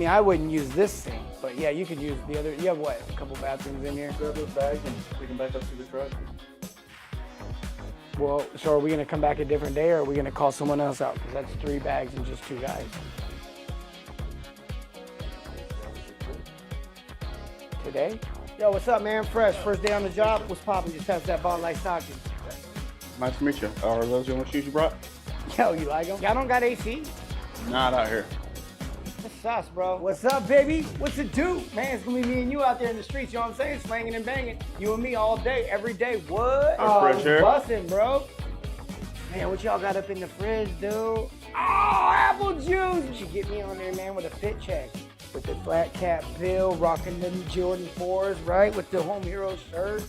I mean, I wouldn't use this sink, but yeah, you could use the other. You have what? A couple bathrooms in here? Grab those bags and we can back up to the truck. Well, so are we gonna come back a different day, or are we gonna call someone else out? Because that's 3 bags and just 2 guys. Today? Yo, what's up, man? Fresh, first day on the job. What's poppin'? Just passed that Bud Light Stockton. Nice to meet you. Are those the only shoes you brought? Yo, you like them? Y'all don't got AC? Not out here. That's us, bro. What's up, baby? What's it do? Man, it's gonna be me and you out there in the streets, you know what I'm saying? Slanging and banging. You and me all day, every day. What? Fresh air. Bussin', bro. Man, what y'all got up in the fridge, dude? Oh, apple juice! You should get me on there, man, with a fit check. With the flat cap bill, rocking them Jordan 4s, right? With the Home Hero shirt.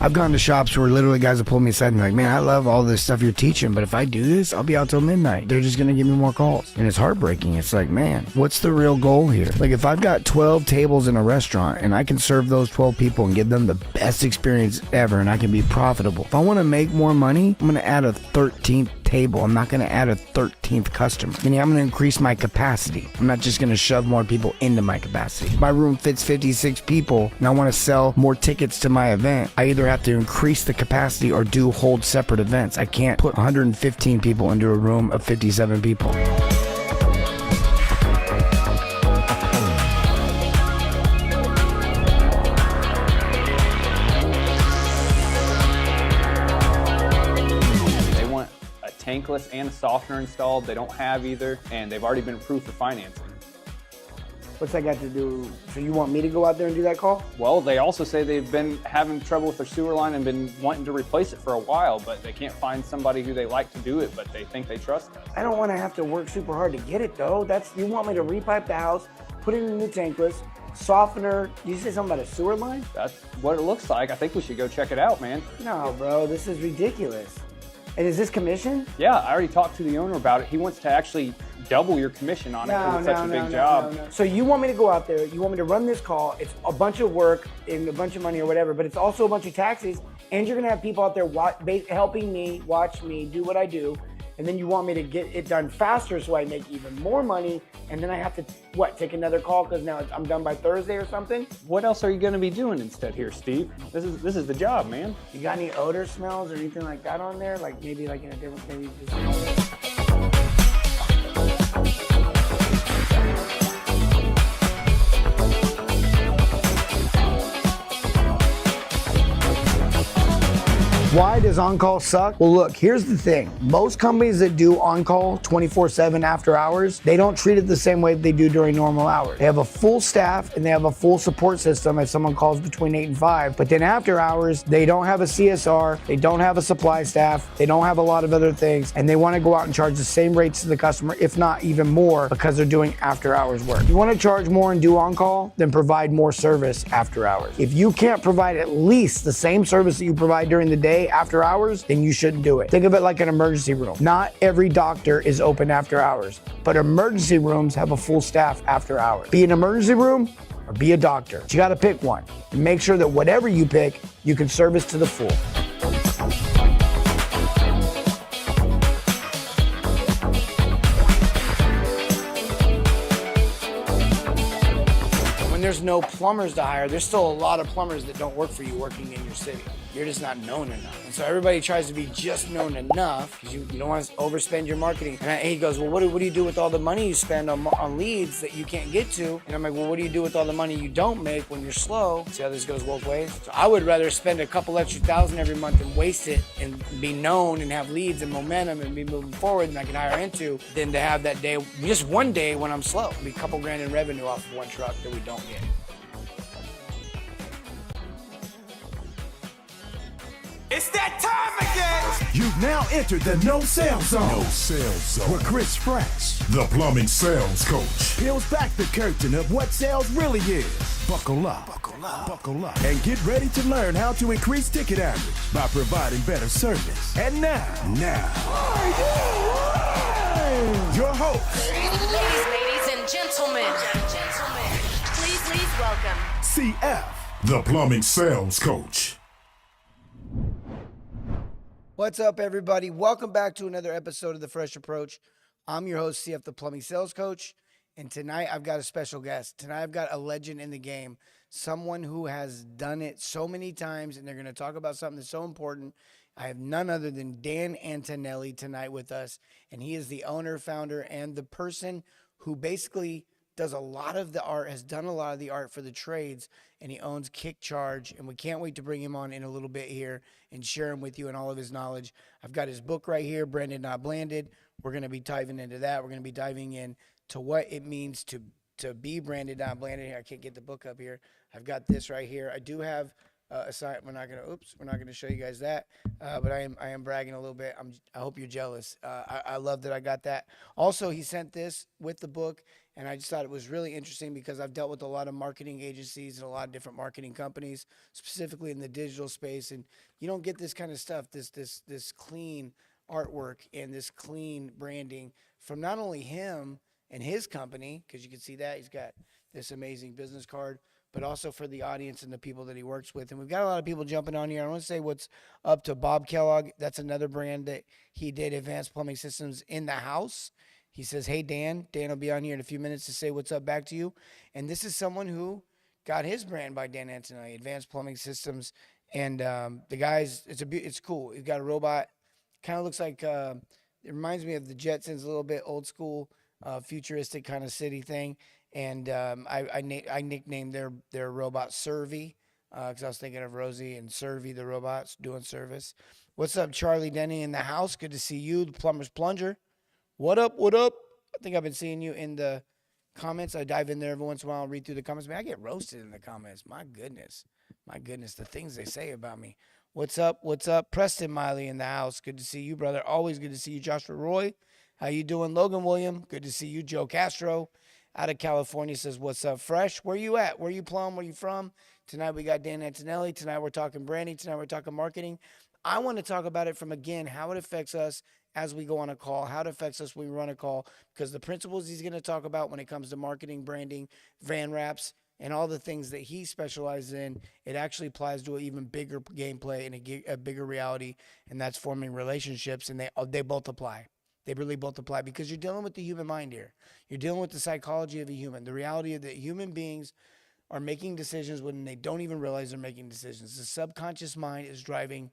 I've gone to shops where literally guys have pulled me aside and be like, man, I love all this stuff you're teaching, but if I do this, I'll be out till midnight. They're just gonna give me more calls. And it's heartbreaking. It's like, man, what's the real goal here? Like, if I've got 12 tables in a restaurant and I can serve those 12 people and give them the best experience ever and I can be profitable, if I wanna make more money, I'm gonna add a 13th table. I'm not gonna add a 13th customer. Meaning I'm gonna increase my capacity. I'm not just gonna shove more people into my capacity. My room fits 56 people and I wanna sell more tickets to my event. I either have to increase the capacity or hold separate events. I can't put 115 people into a room of 57 people. Tankless and a softener installed. They don't have either, and they've already been approved for financing. What's that got to do? So you want me to go out there and do that call? Well, they also say they've been having trouble with their sewer line and been wanting to replace it for a while, but they can't find somebody who they like to do it, but they think they trust us. I don't want to have to work super hard to get it though. You want me to repipe the house, put in a new tankless, softener. Did you say something about a sewer line? That's what it looks like. I think we should go check it out, man. No, bro, this is ridiculous. And is this commission? Yeah, I already talked to the owner about it. He wants to actually double your commission on it because it's such a big job. No. So you want me to go out there, you want me to run this call, it's a bunch of work and a bunch of money or whatever, but it's also a bunch of taxes, and you're gonna have people out there helping me, watch me, do what I do, and then you want me to get it done faster so I make even more money, and then I have to, take another call because now I'm done by Thursday or something? What else are you gonna be doing instead here, Steve? This is the job, man. You got any odor smells or anything like that on there? Like maybe like in a different, maybe just... Why does on-call suck? Well, look, here's the thing. Most companies that do on-call 24/7 after hours, they don't treat it the same way that they do during normal hours. They have a full staff and they have a full support system if someone calls between 8 and 5. But then after hours, they don't have a CSR, they don't have a supply staff, they don't have a lot of other things, and they want to go out and charge the same rates to the customer, if not even more, because they're doing after hours work. If you want to charge more and do on-call, then provide more service after hours. If you can't provide at least the same service that you provide during the day after hours, then you shouldn't do it. Think of it like an emergency room. Not every doctor is open after hours, but emergency rooms have a full staff after hours. Be an emergency room or be a doctor. But you gotta pick one. And make sure that whatever you pick, you can service to the full. When there's no plumbers to hire, there's still a lot of plumbers that don't work for you working in your city. You're just not known enough. And so everybody tries to be just known enough because you don't want to overspend your marketing. And he goes, well, what do you do with all the money you spend on leads that you can't get to? And I'm like, well, what do you do with all the money you don't make when you're slow? See how this goes both ways? So I would rather spend a couple extra thousand every month and waste it and be known and have leads and momentum and be moving forward and I can hire into than to have that day, just one day when I'm slow. It'll be a couple grand in revenue off of one truck that we don't get. It's that time again! You've now entered the No Sales Zone. No Sales Zone. With Chris Fresh, the plumbing sales coach, peels back the curtain of what sales really is. Buckle up, and get ready to learn how to increase ticket average by providing better service. And now, your host. Ladies and gentlemen, please Please welcome CF. The plumbing sales coach. What's up, everybody? Welcome back to another episode of The Fresh Approach. I'm your host, CF, the plumbing sales coach. And tonight I've got a special guest. Tonight I've got a legend in the game, someone who has done it so many times, and they're going to talk about something that's so important. I have none other than Dan Antonelli tonight with us, and he is the owner, founder, and the person who basically does a lot of the art, has done a lot of the art for the trades, and he owns Kick Charge, and we can't wait to bring him on in a little bit here and share him with you and all of his knowledge. I've got his book right here, Branded Not Blanded. We're going to be diving into that. We're going to be diving in to what it means to be branded not blanded. I can't get the book up here. I've got this right here. I do have a side. We're not gonna show you guys that, but I am bragging a little bit. I hope you're jealous. I love that I got that. Also, he sent this with the book, and I just thought it was really interesting because I've dealt with a lot of marketing agencies and a lot of different marketing companies, specifically in the digital space, and you don't get this kind of stuff, this clean artwork and this clean branding from not only him and his company, because you can see that he's got this amazing business card, but also for the audience and the people that he works with. And we've got a lot of people jumping on here. I want to say what's up to Bob Kellogg. That's another brand that he did, Advanced Plumbing Systems in the House. He says, hey, Dan. Dan will be on here in a few minutes to say what's up back to you. And this is someone who got his brand by Dan Antonelli, Advanced Plumbing Systems. And the guy's, it's cool. He's got a robot. Kind of looks like, it reminds me of the Jetsons, a little bit old school, futuristic kind of city thing. And I nicknamed their robot Servy because I was thinking of Rosie and Servy, the robots doing service. What's up, Charlie Denny in the house? Good to see you, the plumber's plunger. What up? What up? I think I've been seeing you in the comments. I dive in there every once in a while and read through the comments. Man, I get roasted in the comments. My goodness, the things they say about me. What's up? What's up? Preston Miley in the house. Good to see you, brother. Always good to see you, Joshua Roy. How you doing, Logan William? Good to see you, Joe Castro. Out of California says, what's up, Fresh? Where you at? Where you plumb? Where you from? Tonight we got Dan Antonelli. Tonight we're talking branding. Tonight we're talking marketing. I want to talk about it from, again, how it affects us as we go on a call, how it affects us when we run a call, because the principles he's going to talk about when it comes to marketing, branding, van wraps, and all the things that he specializes in, it actually applies to an even bigger gameplay and a bigger reality, and that's forming relationships, and they both apply. They really both apply because you're dealing with the human mind here. You're dealing with the psychology of a human, the reality of that human beings are making decisions when they don't even realize they're making decisions. The subconscious mind is driving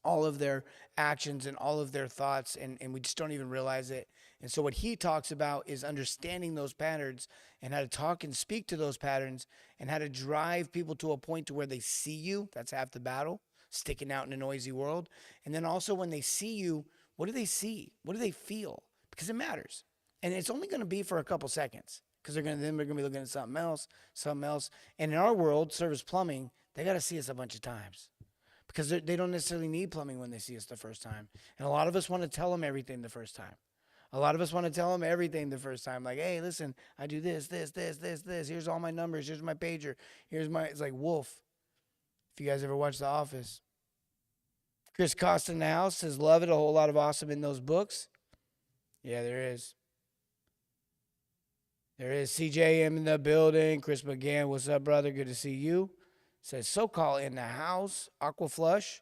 all of their actions and all of their thoughts, and we just don't even realize it. And so what he talks about is understanding those patterns and how to talk and speak to those patterns and how to drive people to a point to where they see you. That's half the battle, sticking out in a noisy world. And then also when they see you, what do they see? What do they feel? Because it matters. And it's only going to be for a couple seconds because they're going to be looking at something else. And in our world, service plumbing, they got to see us a bunch of times because they don't necessarily need plumbing when they see us the first time. And a lot of us want to tell them everything the first time. Like, hey, listen, I do this. Here's all my numbers. Here's my pager. It's like Wolf. If you guys ever watch The Office. Chris Costa in the house says, love it. A whole lot of awesome in those books. Yeah, there is. There is. CJM in the building. Chris McGann, what's up, brother? Good to see you. Says, SoCal in the house. Aquaflush.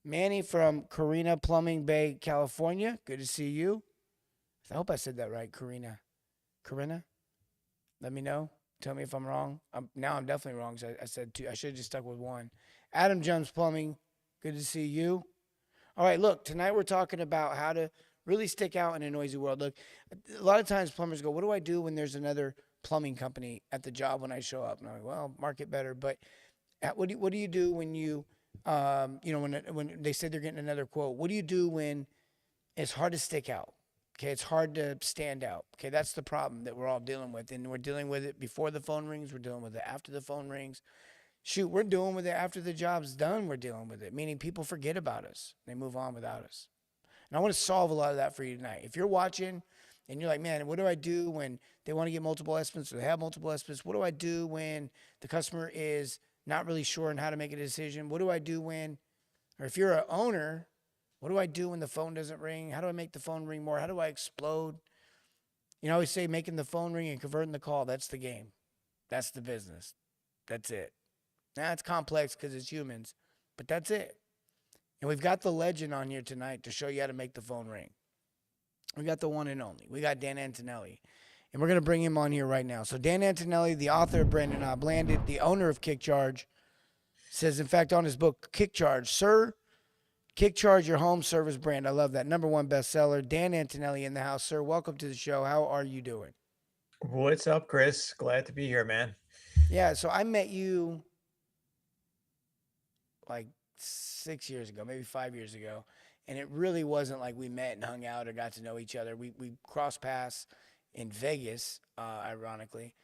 Manny from Carina Plumbing Bay, California. Good to see you. I hope I said that right, Carina. Let me know. Tell me if I'm wrong. Now I'm definitely wrong. I said two. I should have just stuck with one. Adam Jones Plumbing. Good to see you. All right, look, tonight we're talking about how to really stick out in a noisy world. Look, a lot of times plumbers go, what do I do when there's another plumbing company at the job when I show up? And I'm like, well, market better. But what do you do when you, when they say they're getting another quote? What do you do when it's hard to stick out? Okay, it's hard to stand out. Okay, that's the problem that we're all dealing with. And we're dealing with it before the phone rings. We're dealing with it after the phone rings. Shoot, we're dealing with it after the job's done. We're dealing with it, meaning people forget about us. They move on without us. And I want to solve a lot of that for you tonight. If you're watching and you're like, man, what do I do when they want to get multiple estimates or they have multiple estimates? What do I do when the customer is not really sure on how to make a decision? What do I do when, or if you're an owner, what do I do when the phone doesn't ring? How do I make the phone ring more? How do I explode? You know, I always say making the phone ring and converting the call, that's the game. That's the business. That's it. Now it's complex because it's humans, but that's it. And we've got the legend on here tonight to show you how to make the phone ring. We got the one and only. We got Dan Antonelli. And we're going to bring him on here right now. So Dan Antonelli, the author of Branded Not Blanded, the owner of Kickcharge, says, in fact, on his book, Kickcharge, sir, Kickcharge, your home service brand. I love that. #1 bestseller. Dan Antonelli in the house. Sir, welcome to the show. How are you doing? What's up, Chris? Glad to be here, man. Yeah, so I met you like 6 years ago, maybe 5 years ago. And it really wasn't like we met and hung out or got to know each other. We crossed paths in Vegas, ironically.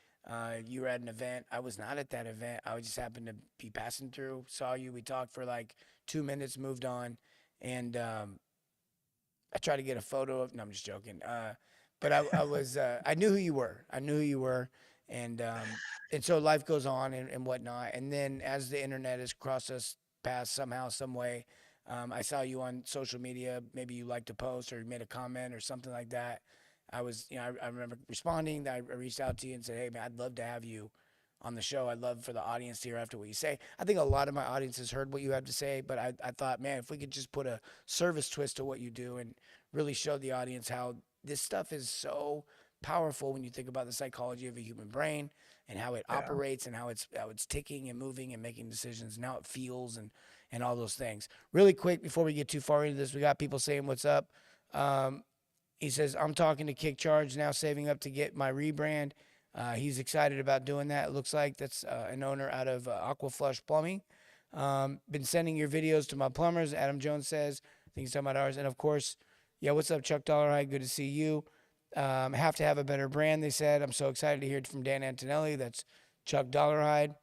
You were at an event. I was not at that event. I just happened to be passing through, saw you. We talked for like 2 minutes, moved on. And I tried to get a photo of, no, I'm just joking. But I was, I knew who you were. I knew who you were. And so life goes on and whatnot. And then as the internet has crossed us paths somehow, some way, I saw you on social media. Maybe you liked a post or you made a comment or something like that. I was, I remember responding. I reached out to you and said, hey, man, I'd love to have you on the show. I'd love for the audience to hear after what you say. I think a lot of my audience has heard what you have to say, but I thought, man, if we could just put a service twist to what you do and really show the audience how this stuff is so powerful when you think about the psychology of a human brain and how it operates and how it's ticking and moving and making decisions and how it feels and all those things. Really quick, before we get too far into this, we got people saying what's up. He says, I'm talking to Kickcharge now, saving up to get my rebrand. He's excited about doing that. It looks like that's an owner out of Aquaflush Plumbing. Been sending your videos to my plumbers, Adam Jones says. I think he's talking about ours. And, of course, yeah, what's up, Chuck Dollarhide? Good to see you. Have to have a better brand, they said. I'm so excited to hear it from Dan Antonelli. That's Chuck Dollarhide.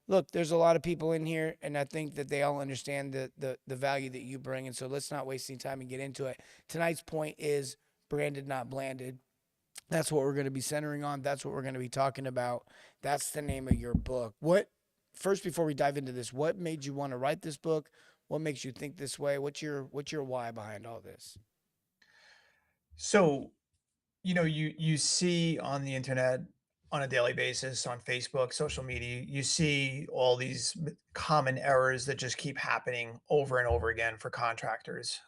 Look, there's a lot of people in here, and I think that they all understand the value that you bring. And so let's not waste any time and get into it. Tonight's point is branded, not blanded. That's what we're going to be centering on. That's what we're going to be talking about. That's the name of your book. First, before we dive into this, what made you want to write this book? What makes you think this way? What's your why behind all this? So, you see on the internet on a daily basis, on Facebook, social media, you see all these common errors that just keep happening over and over again for contractors.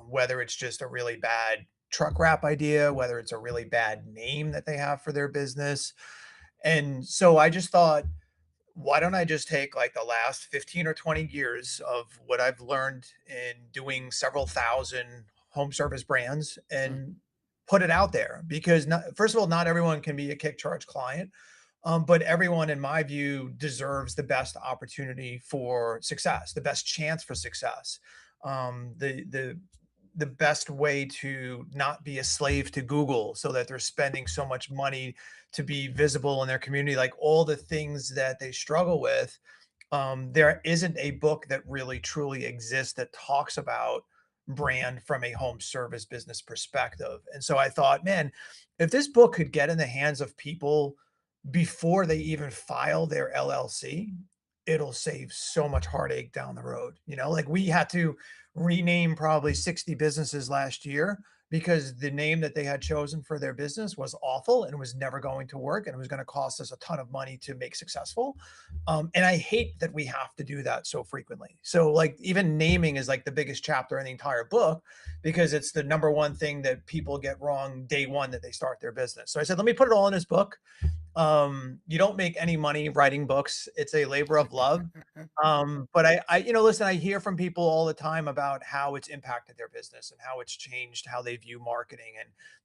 Whether it's just a really bad truck wrap idea, whether it's a really bad name that they have for their business. And so I just thought, why don't I just take like the last 15 or 20 years of what I've learned in doing several thousand home service brands and put it out there? Because first of all, not everyone can be a Kickcharge client, but everyone, in my view, deserves the best opportunity for success, the best chance for success, the best way to not be a slave to Google so that they're spending so much money to be visible in their community, like all the things that they struggle with. There isn't a book that really truly exists that talks about brand from a home service business perspective. And so I thought, man, if this book could get in the hands of people before they even file their LLC, it'll save so much heartache down the road. Like we had to rename probably 60 businesses last year because the name that they had chosen for their business was awful and was never going to work and it was going to cost us a ton of money to make successful. And I hate that we have to do that so frequently. So like even naming is like the biggest chapter in the entire book because it's the number one thing that people get wrong day one that they start their business. So I said, let me put it all in this book. You don't make any money writing books. It's a labor of love. But listen, I hear from people all the time about how it's impacted their business and how it's changed how they view marketing.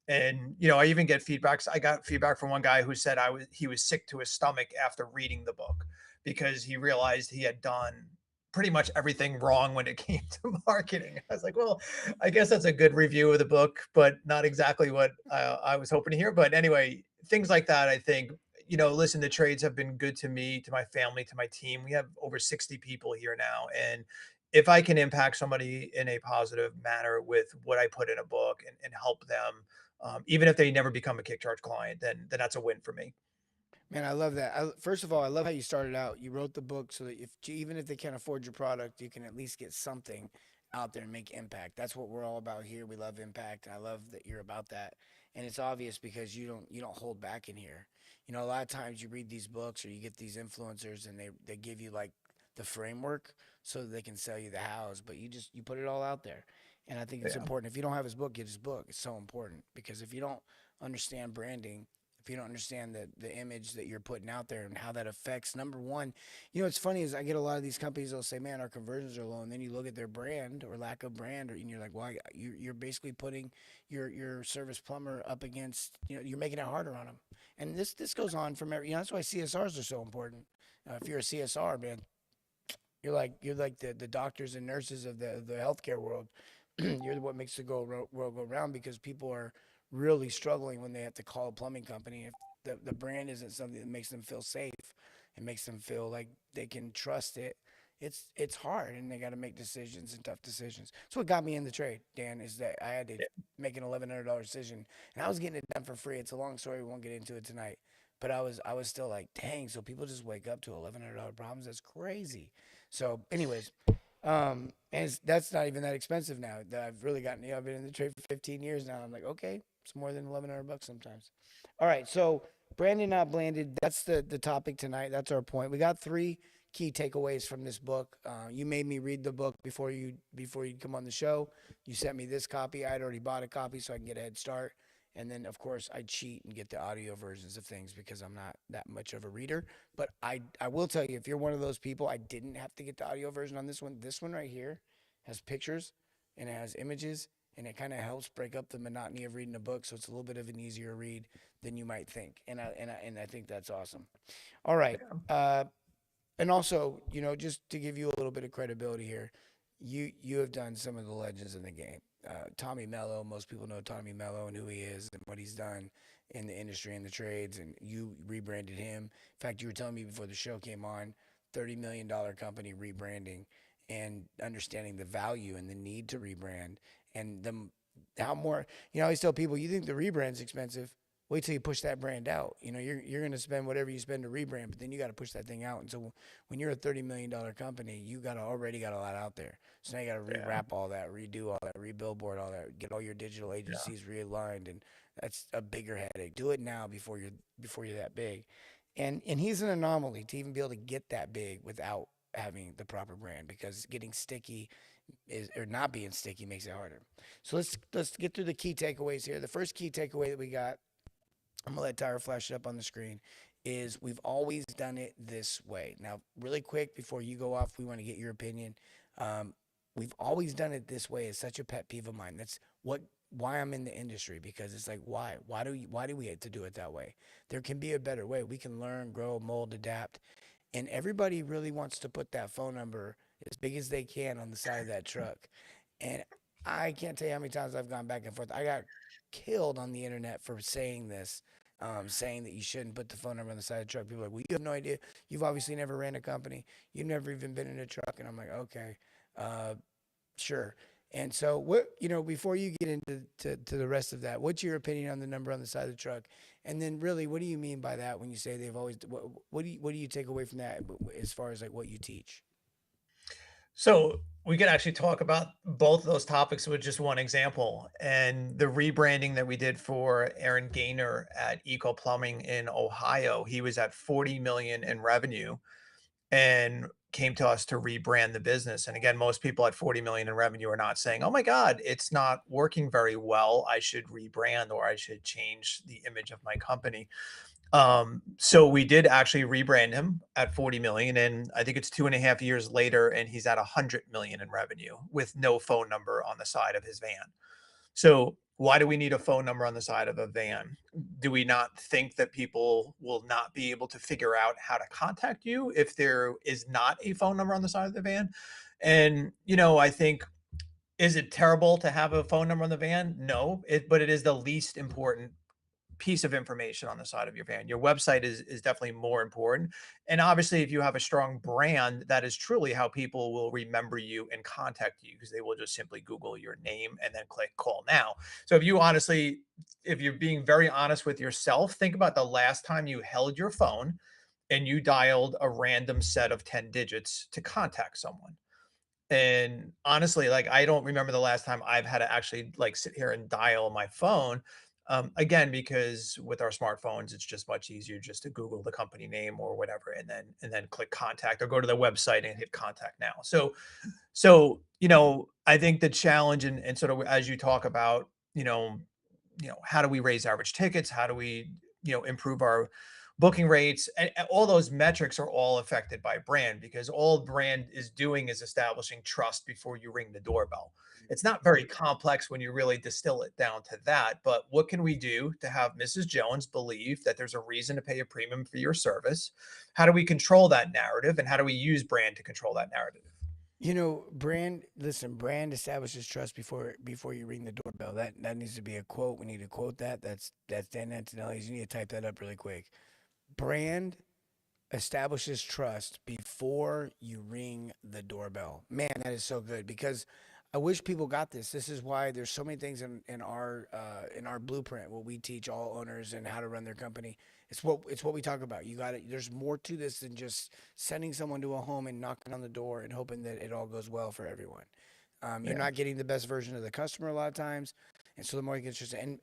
And I even get feedbacks. I got feedback from one guy who said he was sick to his stomach after reading the book because he realized he had done pretty much everything wrong when it came to marketing. I was like, well, I guess that's a good review of the book, but not exactly what I was hoping to hear. But anyway, things like that, I think, listen, the trades have been good to me, to my family, to my team. We have over 60 people here now. And if I can impact somebody in a positive manner with what I put in a book and help them, even if they never become a Kickcharge client, then that's a win for me. Man, I love that. First of all, I love how you started out. You wrote the book so that even if they can't afford your product, you can at least get something out there and make impact. That's what we're all about here. We love impact, and I love that you're about that. And it's obvious because you don't hold back in here. You know, a lot of times you read these books or you get these influencers and they give you like the framework so that they can sell you the house, but you put it all out there. And I think it's Yeah. important. If you don't have his book, get his book. It's so important because if you don't understand branding, if you don't understand the image that you're putting out there and how that affects number one, you know, what's funny is I get a lot of these companies that'll say, man, our conversions are low. And then you look at their brand or lack of brand, and you're like, well, you're basically putting your service plumber up against, you know, you're making it harder on them. And this goes on from every, you know, that's why CSRs are so important. If you're a CSR, man, you're like the doctors and nurses of the healthcare world. You're what makes the world go round because people are really struggling when they have to call a plumbing company. If the brand isn't something that makes them feel safe, it makes them feel like they can trust it. It's hard, and they got to make decisions and tough decisions. That's what got me in the trade, Dan. Is that I had to make an $1,100 decision, and I was getting it done for free. It's a long story. We won't get into it tonight. But I was still like, dang. So people just wake up to $1,100 problems. That's crazy. So, anyways, and that's not even that expensive now. I've really gotten, you know, I've been in the trade for 15 years now. I'm like, okay, it's more than $1,100 sometimes. All right, so branded not blanded. That's the topic tonight. That's our point. We got three key takeaways from this book. You made me read the book before you come on the show. You sent me this copy. I'd already bought a copy so I can get a head start. And then, of course, I cheat and get the audio versions of things because I'm not that much of a reader. But I will tell you, if you're one of those people, I didn't have to get the audio version on this one. This one right here has pictures and it has images and it kind of helps break up the monotony of reading a book. So it's a little bit of an easier read than you might think. And I think that's awesome. All right. And also, you know, just to give you a little bit of credibility here, you have done some of the legends in the game. Tommy Mello, most people know Tommy Mello and who he is and what he's done in the industry and the trades, and you rebranded him. In fact, you were telling me before the show came on, $30 million company rebranding and understanding the value and the need to rebrand and the how more. You know, I always tell people, you think the rebrand's expensive. Wait till you push that brand out. You know, you're going to spend whatever you spend to rebrand, but then you got to push that thing out. And so when you're a $30 million company, you already got a lot out there. So now you got to rewrap all that, redo all that, rebillboard all that, get all your digital agencies realigned, and that's a bigger headache. Do it now before you're that big. And he's an anomaly to even be able to get that big without having the proper brand because getting sticky is or not being sticky makes it harder. So let's get through the key takeaways here. The first key takeaway that we got, I'm gonna let Tyra flash it up on the screen, is we've always done it this way. Now, really quick before you go off, we want to get your opinion. Um, we've always done it this way. It's such a pet peeve of mine. That's why I'm in the industry because it's like why do we have to do it that way? There can be a better way. We can learn, grow, mold, adapt, and everybody really wants to put that phone number as big as they can on the side of that truck. And I can't tell you how many times I've gone back and forth. I got killed on the internet for saying this, saying that you shouldn't put the phone number on the side of the truck. People are like, well, you have no idea. You've obviously never ran a company. You've never even been in a truck. And I'm like, okay, sure. And so, before you get into to the rest of that, what's your opinion on the number on the side of the truck? And then, really, what do you mean by that when you say they've always? What do you take away from that as far as like what you teach? So we could actually talk about both of those topics with just one example. And the rebranding that we did for Aaron Gaynor at Eco Plumbing in Ohio, he was at 40 million in revenue and came to us to rebrand the business. And again, most people at 40 million in revenue are not saying, "Oh my God, it's not working very well. I should rebrand or I should change the image of my company." So we did actually rebrand him at 40 million, and I think it's 2.5 years later, and he's at 100 million in revenue with no phone number on the side of his van. So why do we need a phone number on the side of a van? Do we not think that people will not be able to figure out how to contact you if there is not a phone number on the side of the van? And I think, is it terrible to have a phone number on the van? No, but it is the least important piece of information on the side of your van. Your website is definitely more important. And obviously, if you have a strong brand, that is truly how people will remember you and contact you because they will just simply Google your name and then click call now. So if you're being very honest with yourself, think about the last time you held your phone and you dialed a random set of 10 digits to contact someone. And honestly, like I don't remember the last time I've had to actually like sit here and dial my phone. Again, because with our smartphones, it's just much easier just to Google the company name or whatever, and then click contact or go to the website and hit contact now. So I think the challenge and sort of as you talk about, how do we raise average tickets? How do we, improve our booking rates? And all those metrics are all affected by brand because all brand is doing is establishing trust before you ring the doorbell. It's not very complex when you really distill it down to that. But what can we do to have Mrs. Jones believe that there's a reason to pay a premium for your service? How do we control that narrative? And how do we use brand to control that narrative? Brand establishes trust before you ring the doorbell. That needs to be a quote. We need to quote that. That's Dan Antonelli's. You need to type that up really quick. Brand establishes trust before you ring the doorbell. Man, that is so good because I wish people got this. This is why there's so many things in our blueprint what we teach all owners and how to run their company. It's what we talk about. You got it. There's more to this than just sending someone to a home and knocking on the door and hoping that it all goes well for everyone. You're not getting the best version of the customer a lot of times, and so the more you can trust and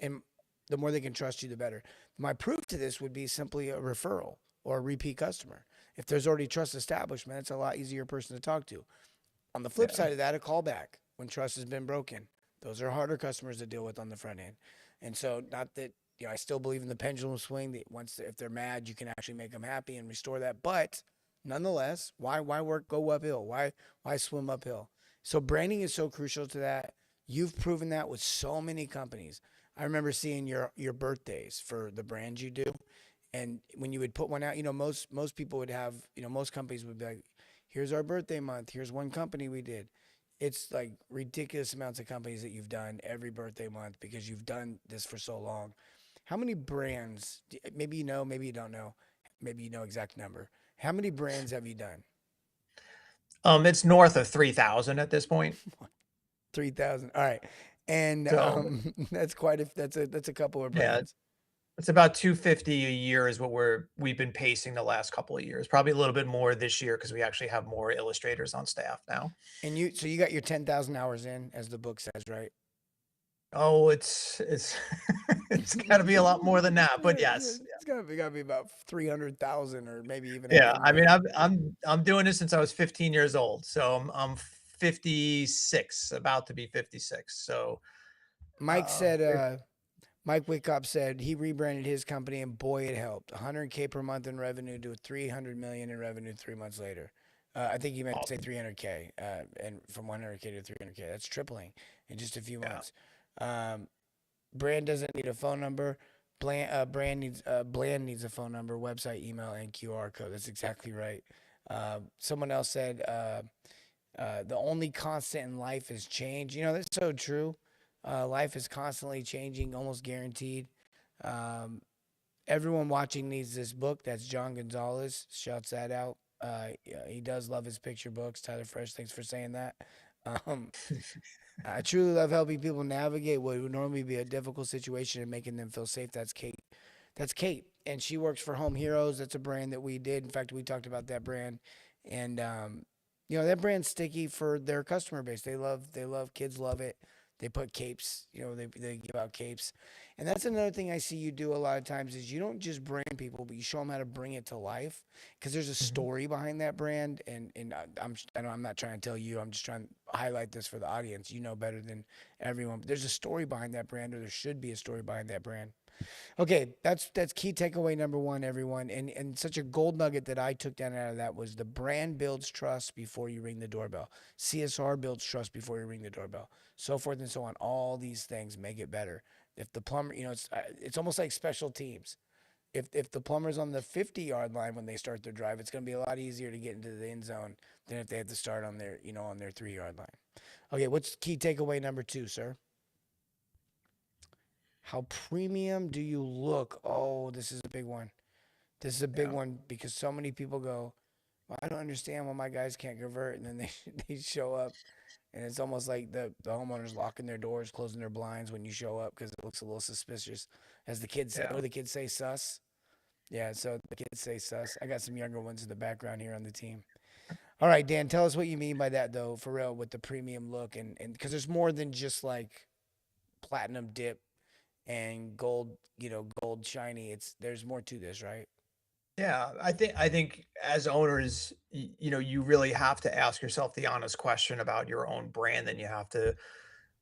the more they can trust you, the better. My proof to this would be simply a referral or a repeat customer. If there's already trust established, man, it's a lot easier person to talk to. On the flip side of that, a callback when trust has been broken. Those are harder customers to deal with on the front end. And so, not that I still believe in the pendulum swing. That if they're mad, you can actually make them happy and restore that. But nonetheless, why go uphill? Why swim uphill? So branding is so crucial to that. You've proven that with so many companies. I remember seeing your birthdays for the brand you do, and when you would put one out, most people would have, most companies would be like, here's our birthday month. Here's one company we did. It's like ridiculous amounts of companies that you've done every birthday month because you've done this for so long. How many brands, maybe you know, maybe you don't know, maybe you know exact number. How many brands have you done? It's north of 3,000 at this point. 3,000. All right. And So that's a couple of yeah, brands. it's about 250 a year is what we've been pacing the last couple of years. Probably a little bit more this year because we actually have more illustrators on staff now. And you got your 10,000 hours in, as the book says, right? Oh, it's it's got to be a lot more than that, but yes. It's gotta be about 300,000 or maybe even a Yeah, little I more. mean, I'm doing this since I was 15 years old, so I'm 56, about to be 56. So, Mike said, it- Mike Wickoff said he rebranded his company and boy, it helped. 100K per month in revenue to 300 million in revenue 3 months later. I think you meant to say 300K, and from 100K to 300K. That's tripling in just a few months. Brand doesn't need a phone number. Bland needs a phone number, website, email, and QR code. That's exactly right. Someone else said the only constant in life is change. That's so true. Life is constantly changing, almost guaranteed. Everyone watching needs this book. That's John Gonzalez. Shouts that out. He does love his picture books. Tyler Fresh, thanks for saying that. I truly love helping people navigate what would normally be a difficult situation and making them feel safe. That's Kate. That's Kate. And she works for Home Heroes. That's a brand that we did. In fact, we talked about that brand. And, that brand's sticky for their customer base. Kids love it. They put capes, they give out capes. And that's another thing I see you do a lot of times is you don't just brand people, but you show them how to bring it to life because there's a story behind that brand. And I'm not trying to tell you, I'm just trying to highlight this for the audience. You know better than everyone. But there's a story behind that brand, or there should be a story behind that brand. Okay, that's key takeaway number one, everyone. And such a gold nugget that I took down out of that was the brand builds trust before you ring the doorbell. CSR builds trust before you ring the doorbell. So forth and so on. All these things make it better. If the plumber, it's almost like special teams. If the plumber's on the 50-yard line when they start their drive, it's going to be a lot easier to get into the end zone than if they have to start on their 3-yard line. Okay, what's key takeaway number 2, sir? How premium do you look? Oh, this is a big one. This is a big one because so many people go, well, I don't understand why my guys can't convert. And then they show up and it's almost like the homeowners locking their doors, closing their blinds when you show up because it looks a little suspicious. As the kids say, what do the kids say, sus? Yeah, so the kids say sus. I got some younger ones in the background here on the team. All right, Dan, tell us what you mean by that, though, for real, with the premium look. And because there's more than just like platinum dip and gold, gold shiny. There's more to this, right? Yeah, I think as owners, you really have to ask yourself the honest question about your own brand. Then you have to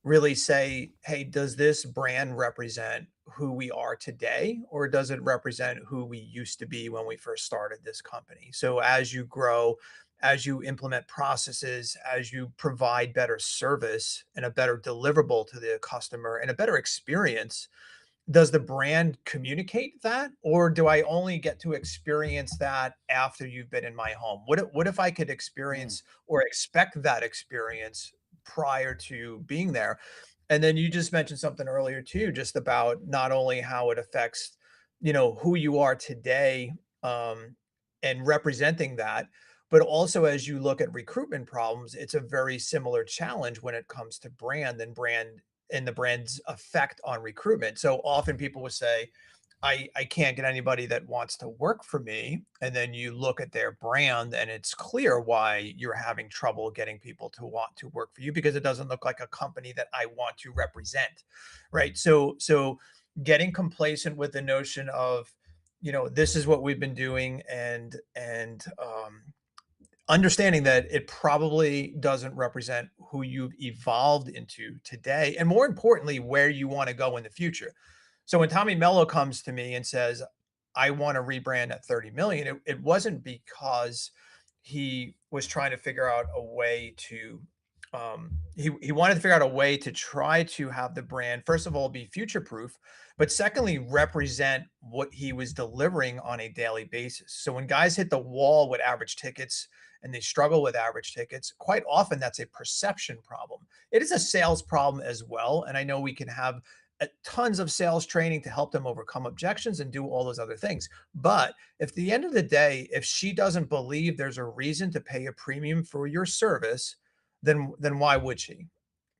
really say, hey, does this brand represent who we are today, or does it represent who we used to be when we first started this company? So as you grow, as you implement processes, as you provide better service and a better deliverable to the customer and a better experience, does the brand communicate that, or do I only get to experience that after you've been in my home? What if I could Mm. experience or expect that experience prior to being there? And then you just mentioned something earlier too, just about not only how it affects, who you are today, um, and representing that, but also as you look at recruitment problems, it's a very similar challenge when it comes to brand and the brand's effect on recruitment. So often people will say, I can't get anybody that wants to work for me. And then you look at their brand and it's clear why you're having trouble getting people to want to work for you, because it doesn't look like a company that I want to represent. Right. So getting complacent with the notion of, this is what we've been doing, and understanding that it probably doesn't represent who you've evolved into today, and more importantly, where you want to go in the future. So when Tommy Mello comes to me and says, I want to rebrand at 30 million, it wasn't because he was trying to figure out a way to, he wanted to figure out a way to try to have the brand, first of all, be future proof, but secondly, represent what he was delivering on a daily basis. So when guys hit the wall with average tickets and they struggle with average tickets, quite often that's a perception problem. It is a sales problem as well. And I know we can have tons of sales training to help them overcome objections and do all those other things. But if at the end of the day, if she doesn't believe there's a reason to pay a premium for your service, then why would she?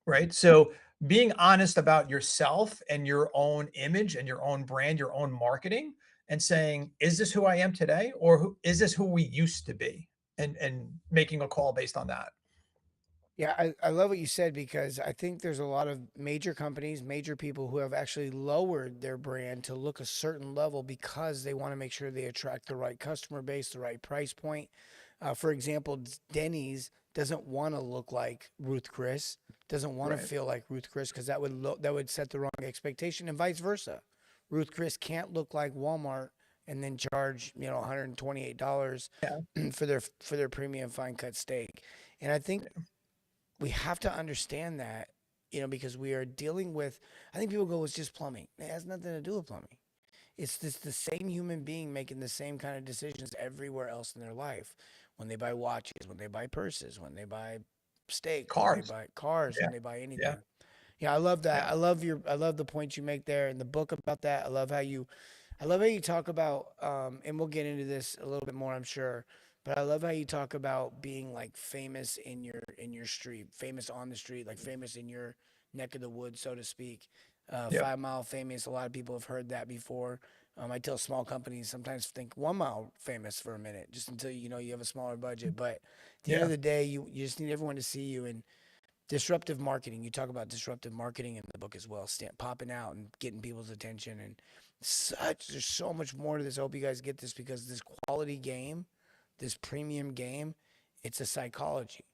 Right? So being honest about yourself and your own image and your own brand, your own marketing, and saying, is this who I am today, or is this who we used to be? And making a call based on that. Yeah, I love what you said, because I think there's a lot of major companies, major people who have actually lowered their brand to look a certain level because they want to make sure they attract the right customer base, the right price point. For example, Denny's doesn't want to look like Ruth Chris, doesn't want to Right. feel like Ruth Chris, because that would set the wrong expectation, and vice versa. Ruth Chris can't look like Walmart and then charge $128 Yeah. for their premium fine cut steak. And I think we have to understand that, because we are dealing with, I think people go, it's just plumbing. It has nothing to do with plumbing. It's just the same human being making the same kind of decisions everywhere else in their life. When they buy watches, when they buy purses, when they buy steak, when they Cars. buy cars, Yeah. when they buy Yeah. anything. Yeah, I love that. Yeah. I love the points you make there in the book about that. I love how you talk about, and we'll get into this a little bit more, I'm sure. But I love how you talk about being like famous in your street, famous on the street, like famous in your neck of the woods, so to speak. Yep. 5 Mile famous. A lot of people have heard that before. I tell small companies sometimes think 1 mile famous for a minute, just until you have a smaller budget. But at the end Yeah. of the day, you just need everyone to see you. And disruptive marketing. You talk about disruptive marketing in the book as well, popping out and getting people's attention, and there's so much more to this. I hope you guys get this, because this quality game, this premium game, it's a psychology.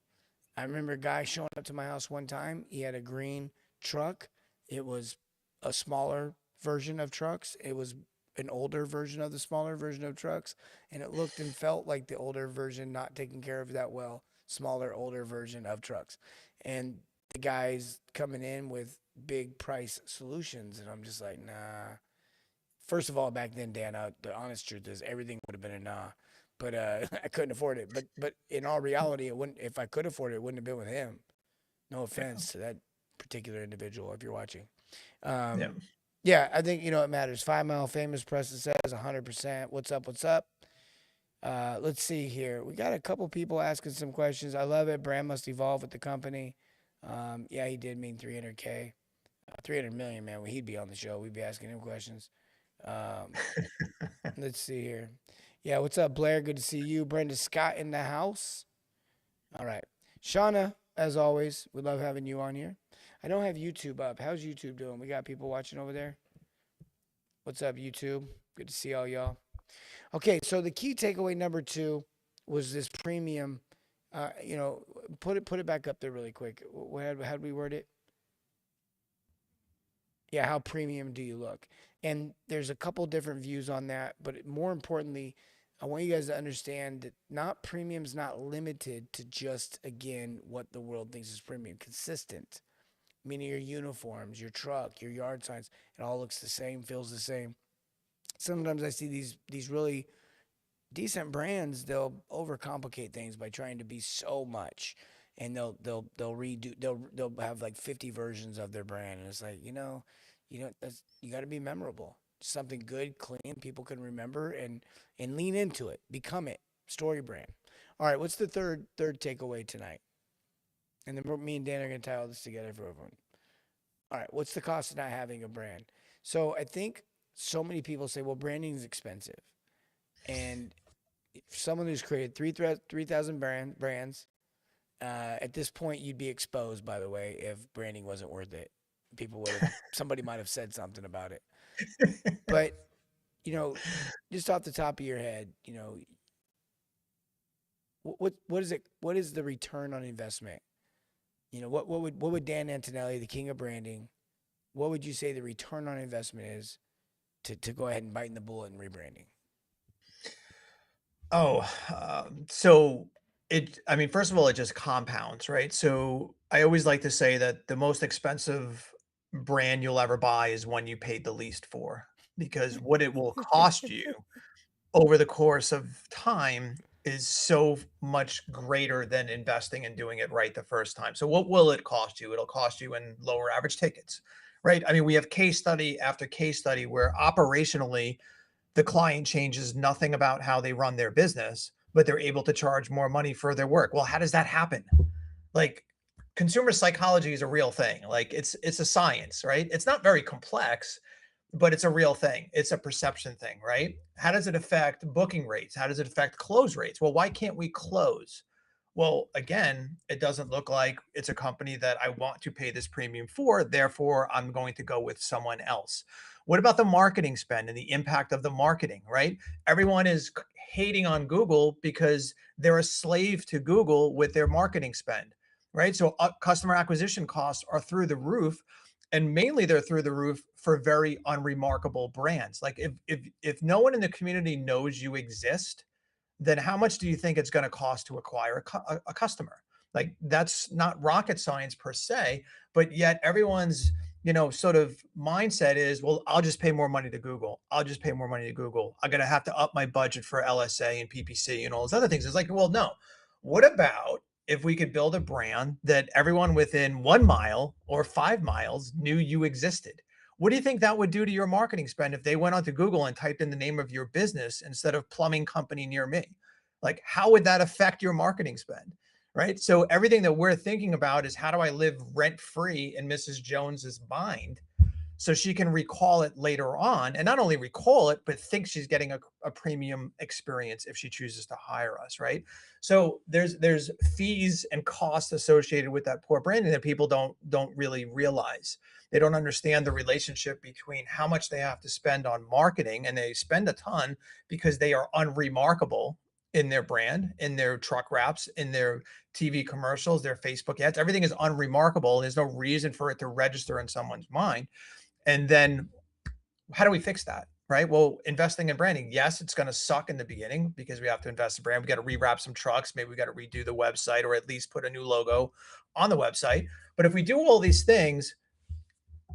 I remember a guy showing up to my house one time. He had a green truck. It was a smaller version of trucks. It was an older version of the smaller version of trucks, and it looked and felt like the older version, not taken care of that well, smaller, older version of trucks. And the guy's coming in with big price solutions, and I'm just like, nah. First of all, back then, Dan, the honest truth is everything would have been a nah, but I couldn't afford it. But in all reality, it wouldn't. If I could afford it, it wouldn't have been with him. No offense to that particular individual, if you're watching. Yeah. Yeah, I think it matters. 5 Mile famous. Preston says 100%. What's up? What's up? Let's see here. We got a couple people asking some questions. I love it. Brand must evolve with the company. Yeah, he did mean 300K. 300 million, man. Well, he'd be on the show. We'd be asking him questions. Let's see here. Yeah, what's up, Blair? Good to see you. Brenda Scott in the house. All right. Shauna, as always, we love having you on here. I don't have YouTube up. How's YouTube doing? We got people watching over there? What's up, YouTube? Good to see all y'all. Okay, so the key takeaway number 2 was this premium. Put it back up there really quick. How do we word it? Yeah, how premium do you look? And there's a couple different views on that, but more importantly, I want you guys to understand that not premium's not limited to just again what the world thinks is premium. Consistent, meaning your uniforms, your truck, your yard signs, it all looks the same, feels the same. Sometimes I see these really decent brands, they'll overcomplicate things by trying to be so much, and they'll have like 50 versions of their brand, and it's like you got to be memorable, something good, clean, people can remember, and lean into it, become it, story brand. All right, what's the third takeaway tonight? And then me and Dan are gonna tie all this together for everyone. All right, what's the cost of not having a brand? So I think so many people say, well, branding is expensive, and someone who's created 3,000 brands, at this point, you'd be exposed, by the way, if branding wasn't worth it. Somebody might have said something about it. But, just off the top of your head, what is the return on investment? What would Dan Antonelli, the king of branding, what would you say the return on investment is to go ahead and bite the bullet and rebranding? First of all, it just compounds, right? So I always like to say that the most expensive brand you'll ever buy is one you paid the least for, because what it will cost you over the course of time is so much greater than investing and doing it right the first time. So what will it cost you? It'll cost you in lower average tickets, right? I mean, we have case study after case study where operationally the client changes nothing about how they run their business, but they're able to charge more money for their work. Well, how does that happen? Like, consumer psychology is a real thing. Like, it's a science, right? It's not very complex, but it's a real thing. It's a perception thing, right? How does it affect booking rates? How does it affect close rates? Well, why can't we close? Well, again, it doesn't look like it's a company that I want to pay this premium for. Therefore, I'm going to go with someone else. What about the marketing spend and the impact of the marketing, right? Everyone is hating on Google because they're a slave to Google with their marketing spend, right? So customer acquisition costs are through the roof, and mainly they're through the roof for very unremarkable brands. Like, if no one in the community knows you exist, then how much do you think it's going to cost to acquire a customer? Like, that's not rocket science per se, but yet everyone's sort of mindset is, well, I'll just pay more money to Google. I'll just pay more money to Google. I'm going to have to up my budget for LSA and PPC and all those other things. It's like, well, no. What about if we could build a brand that everyone within 1 mile or 5 miles knew you existed? What do you think that would do to your marketing spend if they went onto Google and typed in the name of your business instead of plumbing company near me? Like, how would that affect your marketing spend? Right. So everything that we're thinking about is, how do I live rent free in Mrs. Jones's mind so she can recall it later on, and not only recall it, but think she's getting a premium experience if she chooses to hire us, right? So there's fees and costs associated with that poor branding that people don't really realize. They don't understand the relationship between how much they have to spend on marketing, and they spend a ton because they are unremarkable in their brand, in their truck wraps, in their TV commercials, their Facebook ads. Everything is unremarkable. There's no reason for it to register in someone's mind. And then how do we fix that? Right. Well, investing in branding, yes, it's going to suck in the beginning because we have to invest in brand. We got to rewrap some trucks. Maybe we got to redo the website, or at least put a new logo on the website. But if we do all these things,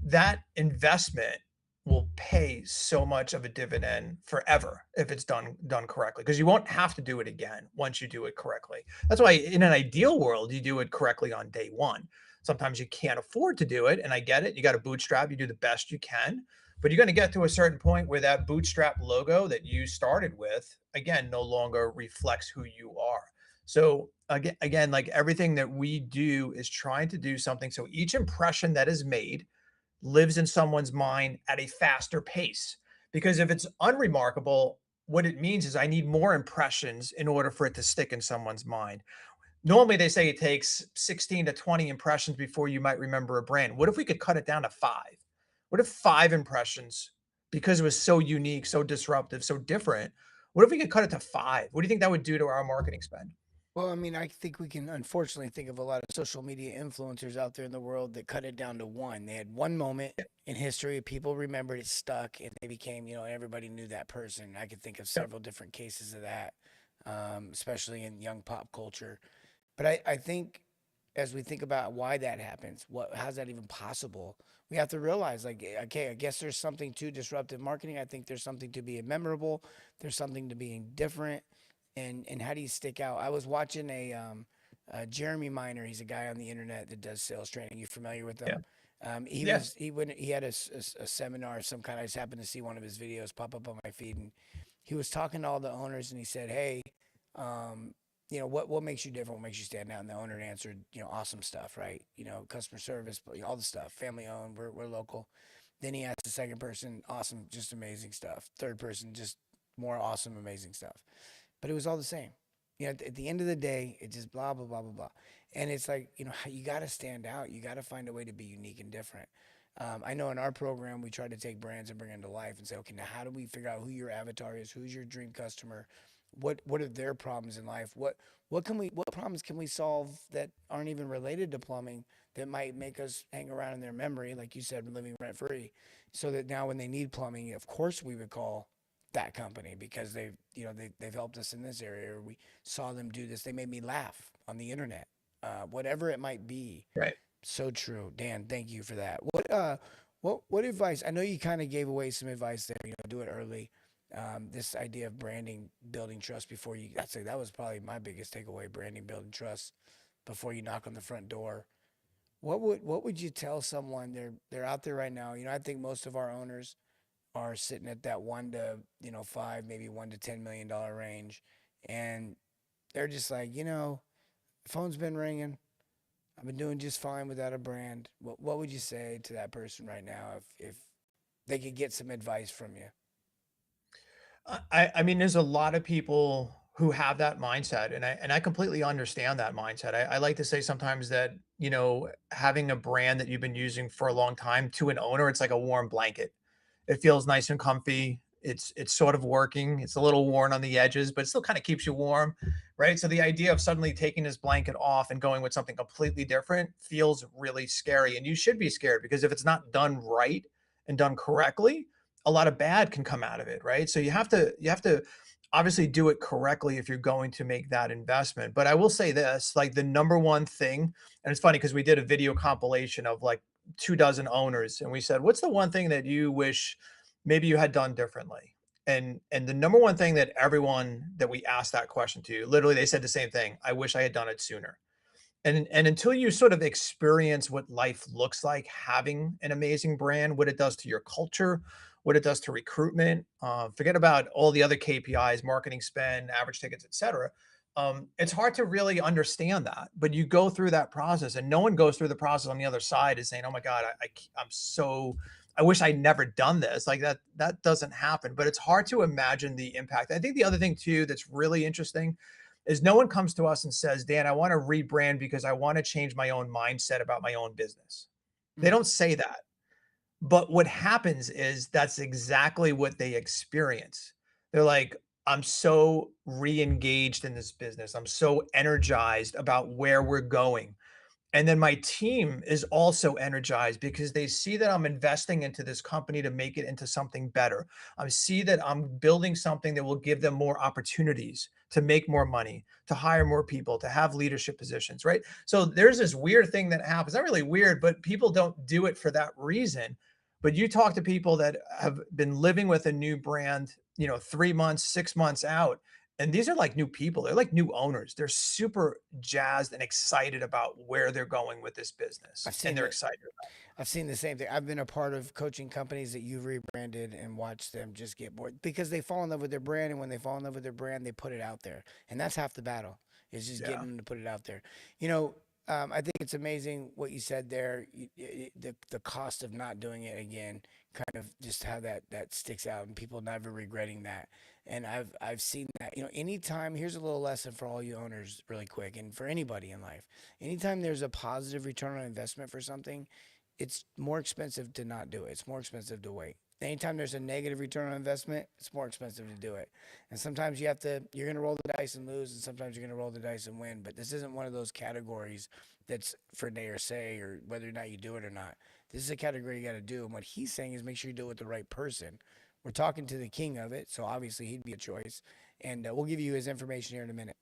that investment will pay so much of a dividend forever if it's done correctly, because you won't have to do it again once you do it correctly. That's why in an ideal world, you do it correctly on day one. Sometimes you can't afford to do it, and I get it. You got to bootstrap, you do the best you can, but you're going to get to a certain point where that bootstrap logo that you started with, again, no longer reflects who you are. So again, like, everything that we do is trying to do something so each impression that is made lives in someone's mind at a faster pace. Because if it's unremarkable, what it means is I need more impressions in order for it to stick in someone's mind. Normally, they say it takes 16 to 20 impressions before you might remember a brand. What if we could cut it down to 5? What if 5 impressions because it was so unique, so disruptive, so different. What if we could cut it to 5? What do you think that would do to our marketing spend? Well, I mean, I think we can unfortunately think of a lot of social media influencers out there in the world that cut it down to one. They had one moment in history, people remembered it, stuck, and they became, everybody knew that person. I could think of several different cases of that, especially in young pop culture. But I think as we think about why that happens, how's that even possible? We have to realize, like, okay, I guess there's something to disruptive marketing. I think there's something to being memorable. There's something to being different. And how do you stick out? I was watching Jeremy Miner. He's a guy on the internet that does sales training. You familiar with him? Yeah. He had a seminar of some kind. I just happened to see one of his videos pop up on my feed, and he was talking to all the owners, and he said, "Hey, what makes you different? What makes you stand out?" And the owner answered, awesome stuff, right? Customer service, all the stuff, family owned. We're local. Then he asked the second person, awesome, just amazing stuff. Third person, just more awesome, amazing stuff. But it was all the same. At the end of the day, it just blah, blah, blah, blah, blah. And it's like, you got to stand out. You got to find a way to be unique and different. I know in our program, we try to take brands and bring them to life and say, okay, now how do we figure out who your avatar is? Who's your dream customer? What are their problems in life? What problems can we solve that aren't even related to plumbing that might make us hang around in their memory, like you said, living rent free, so that now when they need plumbing, of course we would call that company because they've helped us in this area, or we saw them do this. They made me laugh on the internet, whatever it might be. Right. So true, Dan. Thank you for that. What advice? I know you kind of gave away some advice there. Do it early. This idea of branding, building trust before you. That was probably my biggest takeaway: branding, building trust before you knock on the front door. What would you tell someone? They're out there right now. I think most of our owners are sitting at that 1 to 5, maybe $1 to $10 million range, and they're just like, phone's been ringing. I've been doing just fine without a brand. What would you say to that person right now if they could get some advice from you? I mean, there's a lot of people who have that mindset, and I completely understand that mindset. I like to say sometimes that, having a brand that you've been using for a long time to an owner, it's like a warm blanket. It feels nice and comfy. It's sort of working. It's a little worn on the edges, but it still kind of keeps you warm, right? So the idea of suddenly taking this blanket off and going with something completely different feels really scary. And you should be scared because if it's not done right and done correctly, a lot of bad can come out of it, right? So you have to obviously do it correctly if you're going to make that investment. But I will say this, like the number one thing, and it's funny because we did a video compilation of like 2 dozen owners, and we said, what's the one thing that you wish maybe you had done differently? And the number one thing that everyone that we asked that question to, literally they said the same thing. I wish I had done it sooner. And until you sort of experience what life looks like having an amazing brand, what it does to your culture, what it does to recruitment, forget about all the other KPIs, marketing spend, average tickets, et cetera. It's hard to really understand that, but you go through that process, and no one goes through the process on the other side is saying, "Oh my God, I'm so, I wish I'd never done this." Like that doesn't happen, but it's hard to imagine the impact. I think the other thing too that's really interesting is no one comes to us and says, Dan, I want to rebrand because I want to change my own mindset about my own business. They don't say that. But what happens is that's exactly what they experience. They're like, I'm so re-engaged in this business. I'm so energized about where we're going. And then my team is also energized because they see that I'm investing into this company to make it into something better. I see that I'm building something that will give them more opportunities to make more money, to hire more people, to have leadership positions, right? So there's this weird thing that happens. Not really weird, but people don't do it for that reason. But you talk to people that have been living with a new brand, 3 months, 6 months out, and these are like new people. They're like new owners. They're super jazzed and excited about where they're going with this business. I've And seen they're that. excited. I've seen the same thing. I've been a part of coaching companies that you've rebranded and watched them just get bored because they fall in love with their brand. And when they fall in love with their brand, they put it out there. And that's half the battle is just Yeah. getting them to put it out there. I think it's amazing what you said there. The cost of not doing it again, kind of just how that sticks out and people never regretting that. And I've seen that. Anytime, here's a little lesson for all you owners really quick and for anybody in life. Anytime there's a positive return on investment for something, it's more expensive to not do it. It's more expensive to wait. Anytime there's a negative return on investment, it's more expensive to do it. And sometimes you're going to roll the dice and lose, and sometimes you're going to roll the dice and win. But this isn't one of those categories that's for nay or say or whether or not you do it or not. This is a category you got to do. And what he's saying is make sure you do it with the right person. We're talking to the king of it, so obviously he'd be a choice. And we'll give you his information here in a minute.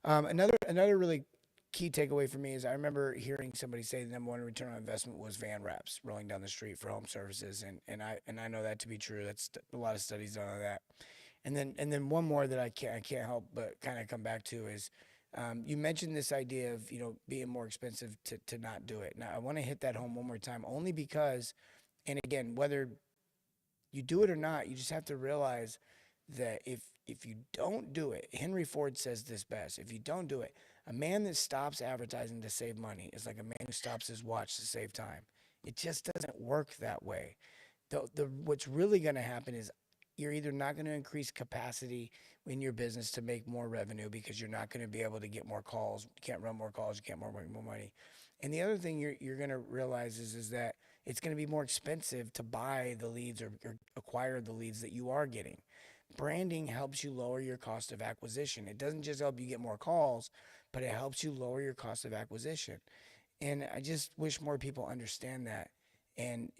Another really key takeaway for me is I remember hearing somebody say the number one return on investment was van wraps rolling down the street for home services, and I know that to be true. That's a lot of studies on that. And then one more that I can't help but kind of come back to is you mentioned this idea of being more expensive to not do it. Now I want to hit that home one more time, only because, and again, whether you do it or not, you just have to realize that if you don't do it, Henry Ford says this best: if you don't do it, a man that stops advertising to save money is like a man who stops his watch to save time. It just doesn't work that way. What's really going to happen is you're either not going to increase capacity in your business to make more revenue because you're not going to be able to get more calls. You can't run more calls. You can't make more money. And the other thing you're going to realize is that it's going to be more expensive to buy the leads or acquire the leads that you are getting. Branding helps you lower your cost of acquisition. It doesn't just help you get more calls, but it helps you lower your cost of acquisition. And I just wish more people understand that. And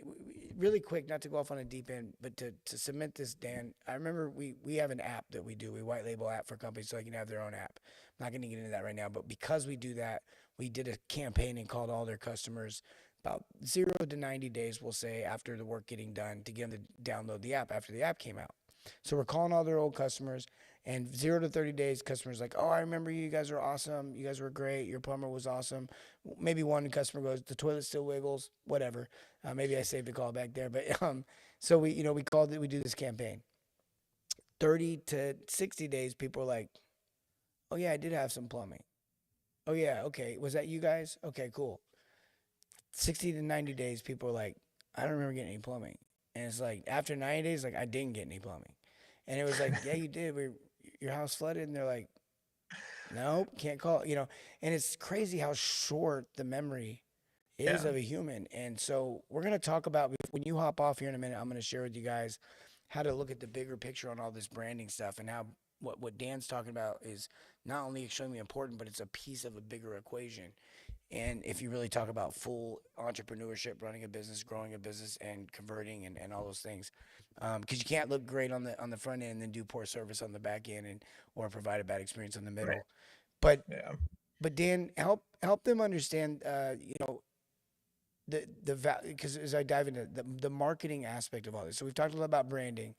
really quick, not to go off on a deep end, but to cement this, Dan, I remember we have an app that we do. We white label app for companies so they can have their own app. I'm not going to get into that right now, but because we do that, we did a campaign and called all their customers about 0 to 90 days, we'll say, after the work getting done to get them to download the app after the app came out. So we're calling all their old customers, and 0 to 30 days, customers like, oh, I remember you. You guys are awesome. You guys were great. Your plumber was awesome. Maybe one customer goes, the toilet still wiggles, whatever. Maybe I saved the call back there. But so we called it, we do this campaign. 30 to 60 days, people are like, oh, yeah, I did have some plumbing. Oh, yeah, okay. Was that you guys? Okay, cool. 60 to 90 days, people are like, I don't remember getting any plumbing. And it's like, after 90 days, like, I didn't get any plumbing. And it was like, yeah, you did. Your house flooded. And they're like, nope, can't call. And it's crazy how short the memory is of a human. And so we're going to talk about, when you hop off here in a minute, I'm going to share with you guys how to look at the bigger picture on all this branding stuff, and how what Dan's talking about is not only extremely important, but it's a piece of a bigger equation. And if you really talk about full entrepreneurship, running a business, growing a business, and converting and all those things, because you can't look great on the front end and then do poor service on the back end or provide a bad experience in the middle. Right. But Dan, help them understand, the value, because as I dive into the marketing aspect of all this. So we've talked a lot about branding,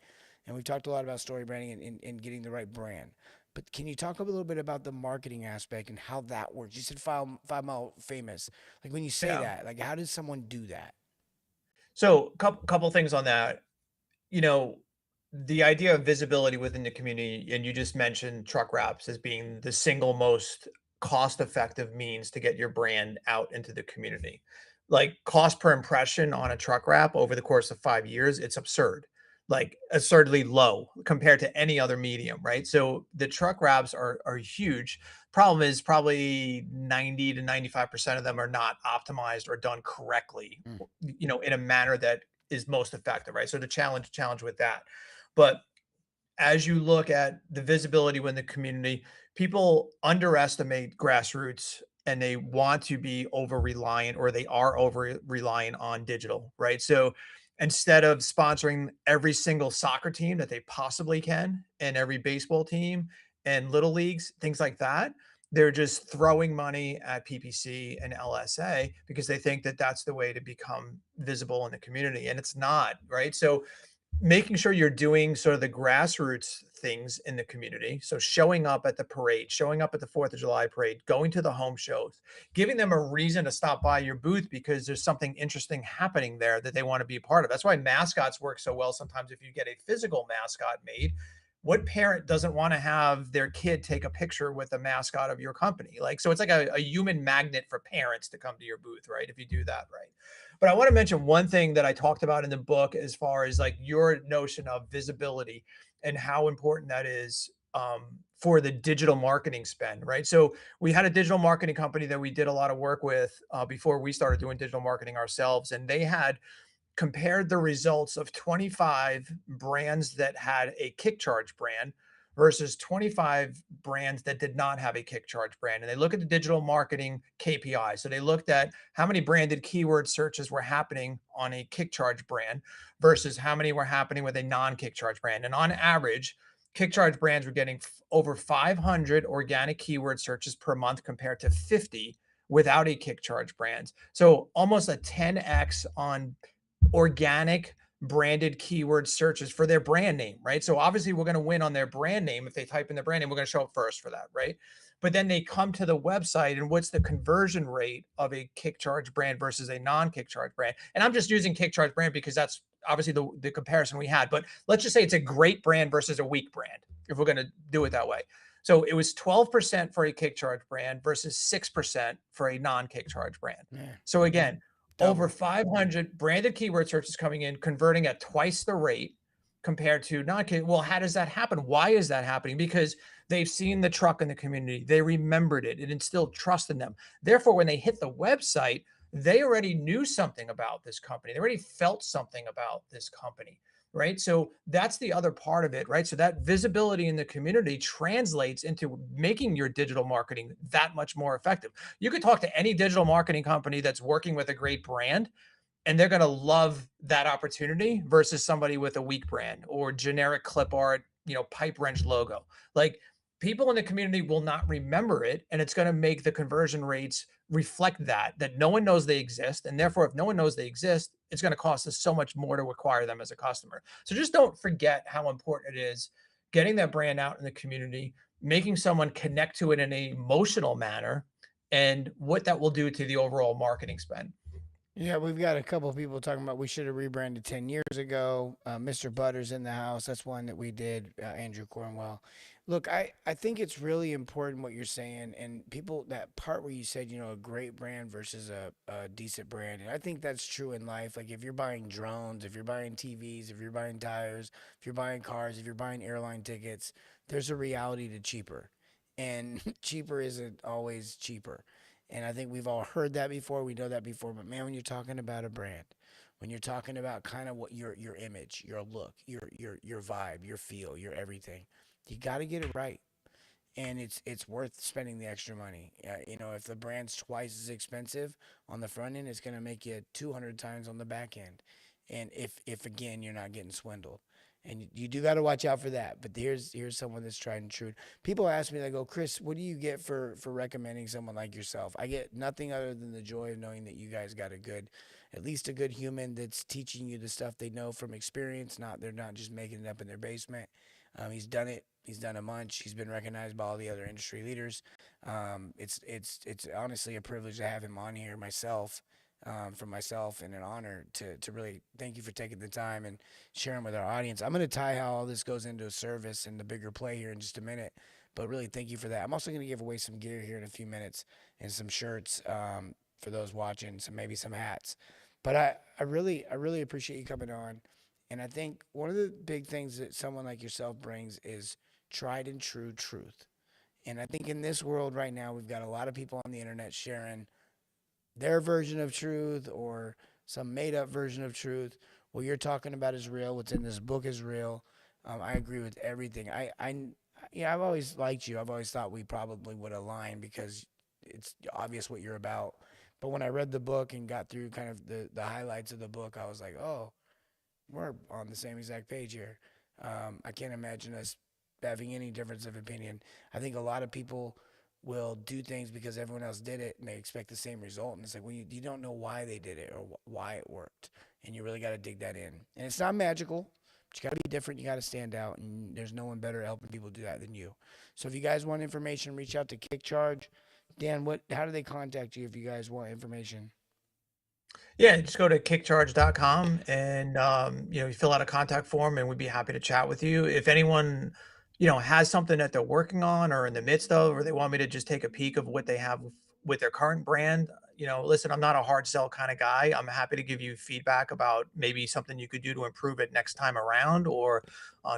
and we've talked a lot about story branding and getting the right brand. But can you talk a little bit about the marketing aspect and how that works? You said 5 Mile Famous. Like, when you say that, like, how does someone do that? So couple things on that. The idea of visibility within the community, and you just mentioned truck wraps as being the single most cost-effective means to get your brand out into the community. Like, cost per impression on a truck wrap over the course of 5 years, it's absurd. Like, absurdly low compared to any other medium, right? So the truck wraps are huge. Problem is, probably 90 to 95% of them are not optimized or done correctly, in a manner that is most effective, right? So the challenge with that. But as you look at the visibility within the community, people underestimate grassroots, and they want to be over reliant, or they are over reliant on digital, right? So instead of sponsoring every single soccer team that they possibly can, and every baseball team and little leagues, things like that, they're just throwing money at PPC and LSA because they think that that's the way to become visible in the community. And it's not, right? So making sure you're doing sort of the grassroots things in the community. So showing up at the parade, showing up at the 4th of July parade, going to the home shows, giving them a reason to stop by your booth because there's something interesting happening there that they want to be a part of. That's why mascots work so well. Sometimes if you get a physical mascot made, what parent doesn't want to have their kid take a picture with a mascot of your company? Like, so it's like a human magnet for parents to come to your booth, right? If you do that right. But I want to mention one thing that I talked about in the book, as far as like your notion of visibility and how important that is for the digital marketing spend, right? So we had a digital marketing company that we did a lot of work with before we started doing digital marketing ourselves. And they had compared the results of 25 brands that had a kick charge brand versus 25 brands that did not have a kick charge brand. And they look at the digital marketing KPI. So they looked at how many branded keyword searches were happening on a kick charge brand versus how many were happening with a non-kick charge brand. And on average, kick charge brands were getting over 500 organic keyword searches per month compared to 50 without a kick charge brand. So almost a 10x on organic branded keyword searches for their brand name, right? So obviously we're going to win on their brand name. If they type in their brand name, we're going to show up first for that, right? But then they come to the website, and what's the conversion rate of a kick charge brand versus a non-kick charge brand? And I'm just using kick charge brand because that's obviously the comparison we had. But let's just say it's a great brand versus a weak brand, if we're going to do it that way. So it was 12% for a kick charge brand versus 6% for a non-kick charge brand. Man. So again, Double. over 500 branded keyword searches coming in, converting at twice the rate compared to non-kick. Well, how does that happen? Why is that happening? Because they've seen the truck in the community. They remembered it. It instilled trust in them. Therefore, when they hit the website, they already knew something about this company. They already felt something about this company, right? So that's the other part of it, right? So that visibility in the community translates into making your digital marketing that much more effective. You could talk to any digital marketing company that's working with a great brand, and they're going to love that opportunity versus somebody with a weak brand or generic clip art, pipe wrench logo. Like, people in the community will not remember it, and it's going to make the conversion rates reflect that no one knows they exist. And therefore, if no one knows they exist, it's going to cost us so much more to acquire them as a customer. So just don't forget how important it is getting that brand out in the community, making someone connect to it in an emotional manner, and what that will do to the overall marketing spend. Yeah, we've got a couple of people talking about we should have rebranded 10 years ago. Mr. Butter's in the house. That's one that we did, Andrew Cornwell. Look, I think it's really important what you're saying. And people, that part where you said, a great brand versus a decent brand. And I think that's true in life. Like, if you're buying drones, if you're buying TVs, if you're buying tires, if you're buying cars, if you're buying airline tickets, there's a reality to cheaper. And cheaper isn't always cheaper. And I think we've all heard that before. We know that before. But man, when you're talking about a brand, when you're talking about kind of what your image, your look, your vibe, your feel, your everything, you got to get it right. And it's worth spending the extra money. If the brand's twice as expensive on the front end, it's going to make you 200 times on the back end. And if again you're not getting swindled. And you do got to watch out for that. But here's someone that's tried and true. People ask me, they go, Chris, what do you get for recommending someone like yourself? I get nothing other than the joy of knowing that you guys got at least a good human that's teaching you the stuff they know from experience. They're not just making it up in their basement. He's done it. He's done a bunch. He's been recognized by all the other industry leaders. It's honestly a privilege to have him on here myself. For myself, and an honor to really thank you for taking the time and sharing with our audience. I'm going to tie how all this goes into a service and the bigger play here in just a minute, but really thank you for that. I'm also going to give away some gear here in a few minutes and some shirts for those watching, maybe some hats. But I really appreciate you coming on, and I think one of the big things that someone like yourself brings is tried and true truth. And I think in this world right now, we've got a lot of people on the internet sharing their version of truth or some made-up version of truth. What you're talking about is real. What's in this book is real. I agree with everything. I've always liked you. I've always thought we probably would align because it's obvious what you're about. But when I read the book and got through kind of the highlights of the book, I was like, oh, we're on the same exact page here. I can't imagine us having any difference of opinion. I think a lot of people will do things because everyone else did it and they expect the same result. And it's like, well, you don't know why they did it or why it worked. And you really got to dig that in. And it's not magical, but you got to be different. You got to stand out. And there's no one better at helping people do that than you. So if you guys want information, reach out to KickCharge. Dan, how do they contact you if you guys want information? Yeah, just go to kickcharge.com and you fill out a contact form, and we'd be happy to chat with you. If anyone has something that they're working on or in the midst of, or they want me to just take a peek of what they have with their current brand, listen, I'm not a hard sell kind of guy. I'm happy to give you feedback about maybe something you could do to improve it next time around, or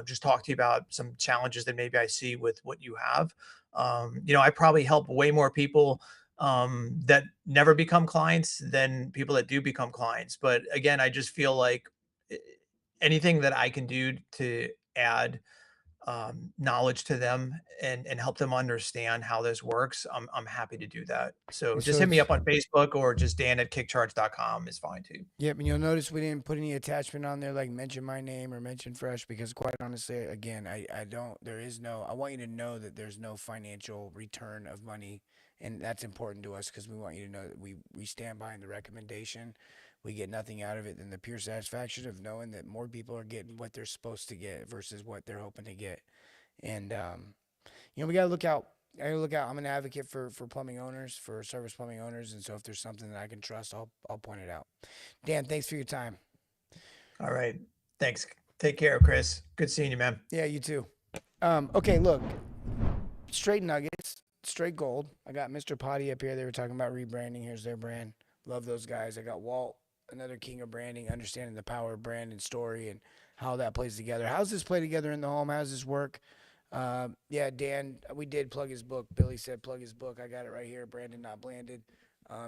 just talk to you about some challenges that maybe I see with what you have. I probably help way more people that never become clients than people that do become clients. But again, I just feel like eh, anything that I can do to add knowledge to them and help them understand how this works, I'm happy to do that. So And just so hit me it's, up on Facebook or just dan@kickcharge.com is fine too. yep, and you'll notice we didn't put any attachment on there like mention my name or mention Fresh because quite honestly, again, I don't, there is no, I want you to know that there's no financial return of money. And that's important to us because we want you to know that we stand behind the recommendation. We get nothing out of it than the pure satisfaction of knowing that more people are getting what they're supposed to get versus what they're hoping to get. And we gotta look out. I gotta look out. I'm an advocate for plumbing owners, for service plumbing owners, and so if there's something that I can trust, I'll point it out. Dan, thanks for your time. All right. Thanks. Take care, Chris. Good seeing you, man. Yeah, you too. Okay, look, straight nuggets, straight gold. I got Mr. Potty up here. They were talking about rebranding. Here's their brand. Love those guys. I got Walt, another king of branding, understanding the power of brand and story and how that plays together. How's this play together in the home? How's this work? Yeah, Dan, we did plug his book. Billy said plug his book. I got it right here. Branded, not blanded.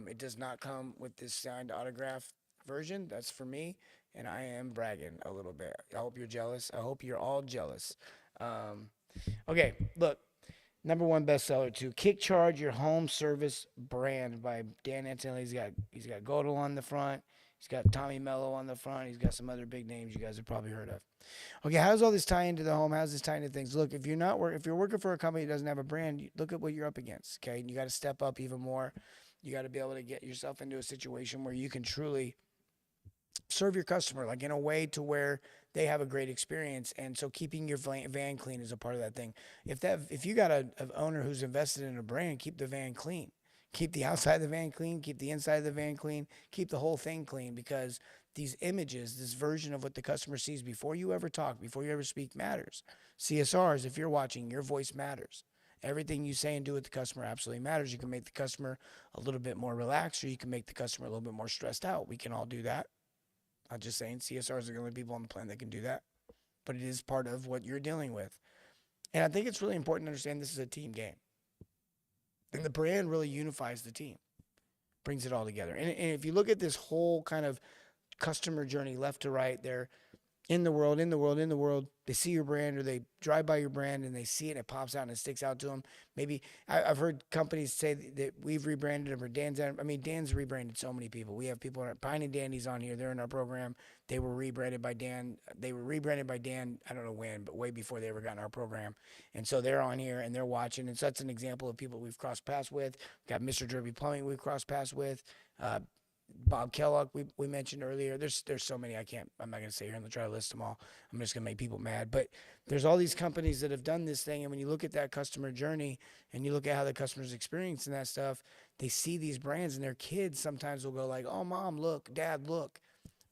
It does not come with this signed autograph version. That's for me, and I am bragging a little bit. I hope you're jealous. I hope you're all jealous. Okay, look, number one bestseller too. Kick Charge Your Home Service Brand by Dan Antonelli. He's got Godel on the front. He's got Tommy Mello on the front. He's got some other big names you guys have probably heard of. Okay, how does all this tie into the home? How does this tie into things? Look, if you're working for a company that doesn't have a brand, look at what you're up against. Okay, and you got to step up even more. You got to be able to get yourself into a situation where you can truly serve your customer, like in a way to where they have a great experience. And so keeping your van clean is a part of that thing. If you got an owner who's invested in a brand, keep the van clean. Keep the outside of the van clean, keep the inside of the van clean, keep the whole thing clean, because these images, this version of what the customer sees before you ever talk, before you ever speak matters. CSRs, if you're watching, your voice matters. Everything you say and do with the customer absolutely matters. You can make the customer a little bit more relaxed, or you can make the customer a little bit more stressed out. We can all do that. I'm just saying CSRs are the only people on the planet that can do that. But it is part of what you're dealing with. And I think it's really important to understand this is a team game. And the brand really unifies the team, brings it all together. And if you look at this whole kind of customer journey left to right, they're in the world. They see your brand, or they drive by your brand and they see it and it pops out and it sticks out to them. Maybe I've heard companies say that we've rebranded them, or Dan's rebranded so many people. We have people, Pine and Dandy's on here. They're in our program. They were rebranded by Dan. I don't know when, but way before they ever got in our program. And so they're on here and they're watching. And so that's an example of people we've crossed paths with. We've got Mr. Derby Plumbing we've crossed paths with. Bob Kellogg, we mentioned earlier. There's so many I'm not going to say here and try to list them all. I'm just going to make people mad. But there's all these companies that have done this thing. And when you look at that customer journey and you look at how the customer's experiencing that stuff, they see these brands, and their kids sometimes will go like, oh, mom, look, dad, look.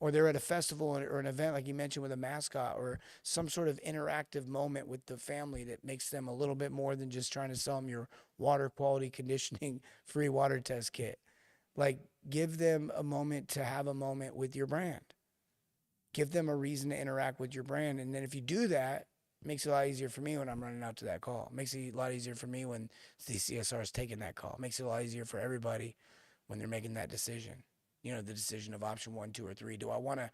Or they're at a festival or an event, like you mentioned, with a mascot, or some sort of interactive moment with the family that makes them a little bit more than just trying to sell them your water quality conditioning free water test kit. Like, give them a moment to have a moment with your brand. Give them a reason to interact with your brand. And then if you do that, it makes it a lot easier for me when I'm running out to that call. It makes it a lot easier for me when the CSR is taking that call. It makes it a lot easier for everybody when they're making that decision. You know, the decision of option 1, 2, or 3. Do I want to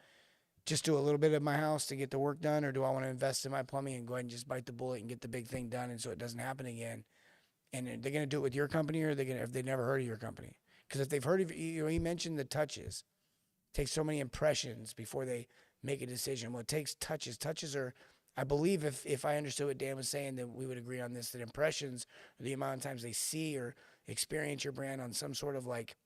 just do a little bit of my house to get the work done, or do I want to invest in my plumbing and go ahead and just bite the bullet and get the big thing done, and so it doesn't happen again? And they're going to do it with your company, or if they've never heard of your company? Because if they've heard of you, he mentioned the touches. It takes so many impressions before they make a decision. Well, it takes touches. Touches are, I believe, if I understood what Dan was saying, then we would agree on this, that impressions are the amount of times they see or experience your brand on some sort of like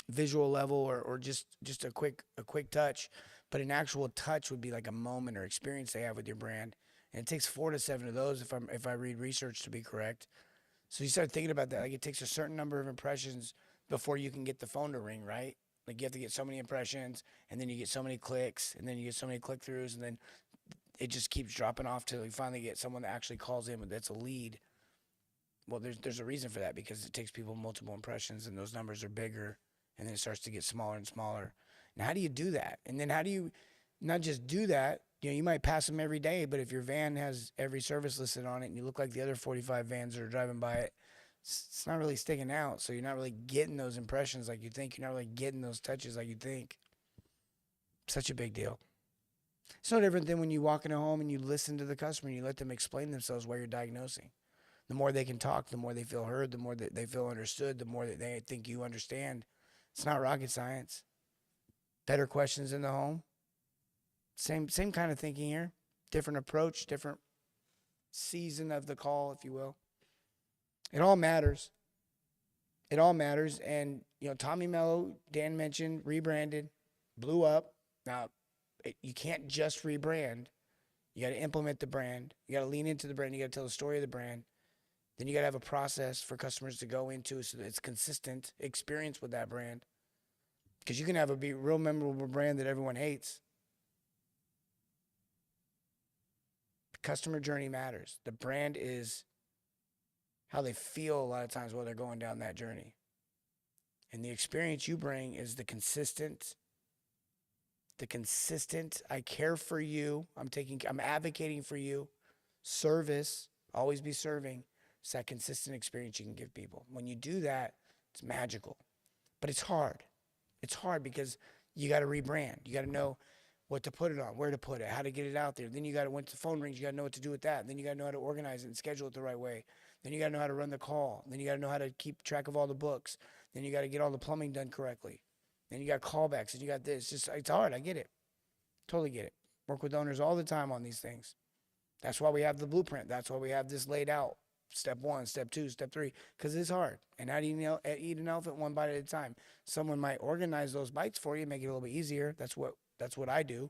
visual level, or just a quick touch. But an actual touch would be like a moment or experience they have with your brand. And it takes 4 to 7 of those if I read research to be correct. So you start thinking about that. Like, it takes a certain number of impressions before you can get the phone to ring, right? Like, you have to get so many impressions, and then you get so many clicks, and then you get so many click-throughs, and then it just keeps dropping off till you finally get someone that actually calls in that's a lead. Well, there's a reason for that, because it takes people multiple impressions, and those numbers are bigger, and then it starts to get smaller and smaller. Now, how do you do that? And then how do you not just do that? You know, you might pass them every day, but if your van has every service listed on it and you look like the other 45 vans that are driving by it, it's not really sticking out. So you're not really getting those impressions like you think. You're not really getting those touches like you think. Such a big deal. It's no different than when you walk in a home and you listen to the customer and you let them explain themselves while you're diagnosing. The more they can talk, the more they feel heard, the more that they feel understood, the more that they think you understand. It's not rocket science. Better questions in the home. Same kind of thinking here. Different approach, different season of the call, if you will. It all matters. It all matters. And, Tommy Mello, Dan mentioned, rebranded, blew up. Now, you can't just rebrand. You got to implement the brand. You got to lean into the brand. You got to tell the story of the brand. Then you got to have a process for customers to go into so that it's consistent experience with that brand. Because you can have a real memorable brand that everyone hates. The customer journey matters. The brand is how they feel a lot of times while they're going down that journey. And the experience you bring is the consistent, I care for you, I'm advocating for you, service, always be serving. It's that consistent experience you can give people. When you do that, it's magical. But it's hard. It's hard because you got to rebrand. You got to know what to put it on, where to put it, how to get it out there. Then you got to, once the phone rings, you got to know what to do with that. Then you got to know how to organize it and schedule it the right way. Then you got to know how to run the call. Then you got to know how to keep track of all the books. Then you got to get all the plumbing done correctly. Then you got callbacks and you got this. It's hard. I get it. Totally get it. Work with owners all the time on these things. That's why we have the blueprint. That's why we have this laid out. Step 1, step 2, step 3, because it's hard. And how do you eat an elephant one bite at a time? Someone might organize those bites for you, make it a little bit easier. That's what I do.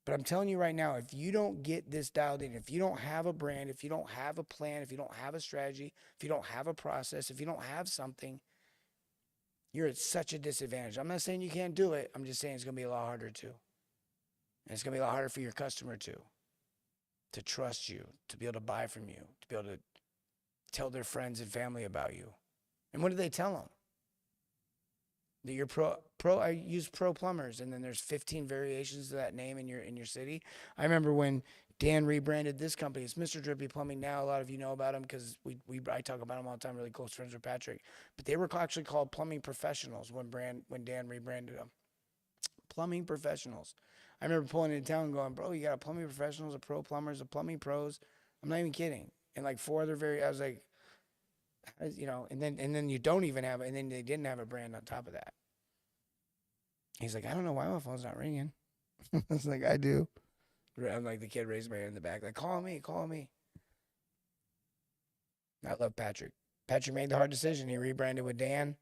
But I'm telling you right now, if you don't get this dialed in, if you don't have a brand, if you don't have a plan, if you don't have a strategy, if you don't have a process, if you don't have something, you're at such a disadvantage. I'm not saying you can't do it. I'm just saying it's going to be a lot harder too. And it's going to be a lot harder for your customer too. To trust you, to be able to buy from you, to be able to tell their friends and family about you. And what do they tell them? That you're I use pro plumbers, and then there's 15 variations of that name in your city. I remember when Dan rebranded this company. It's Mr. Drippy Plumbing now. A lot of you know about him because I talk about him all the time, really close friends with Patrick. But they were actually called Plumbing Professionals when Dan rebranded them. Plumbing Professionals. I remember pulling into town and going, bro, you got a Plumbing Professionals, a Pro Plumbers, a Plumbing Pros. I'm not even kidding. And like 4 other I was like, and then you don't even have it. And then they didn't have a brand on top of that. He's like, I don't know why my phone's not ringing. I was like, I do. I'm like, the kid raised my hand in the back, like, call me. I love Patrick. Patrick made the hard decision. He rebranded with Dan,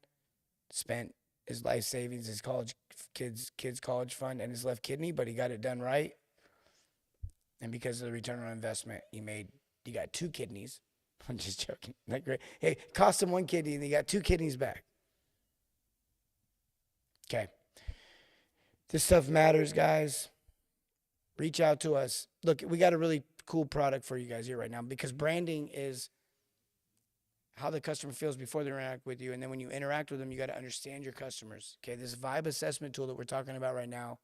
spent his life savings, his kids college fund, and his left kidney, but he got it done right. And because of the return on investment, he got 2 kidneys. I'm just joking. Not great. Hey, it cost him 1 kidney, and he got 2 kidneys back. Okay. This stuff matters, guys. Reach out to us. Look, we got a really cool product for you guys here right now, because branding is how the customer feels before they interact with you. And then when you interact with them, you got to understand your customers. Okay, this vibe assessment tool that we're talking about right now,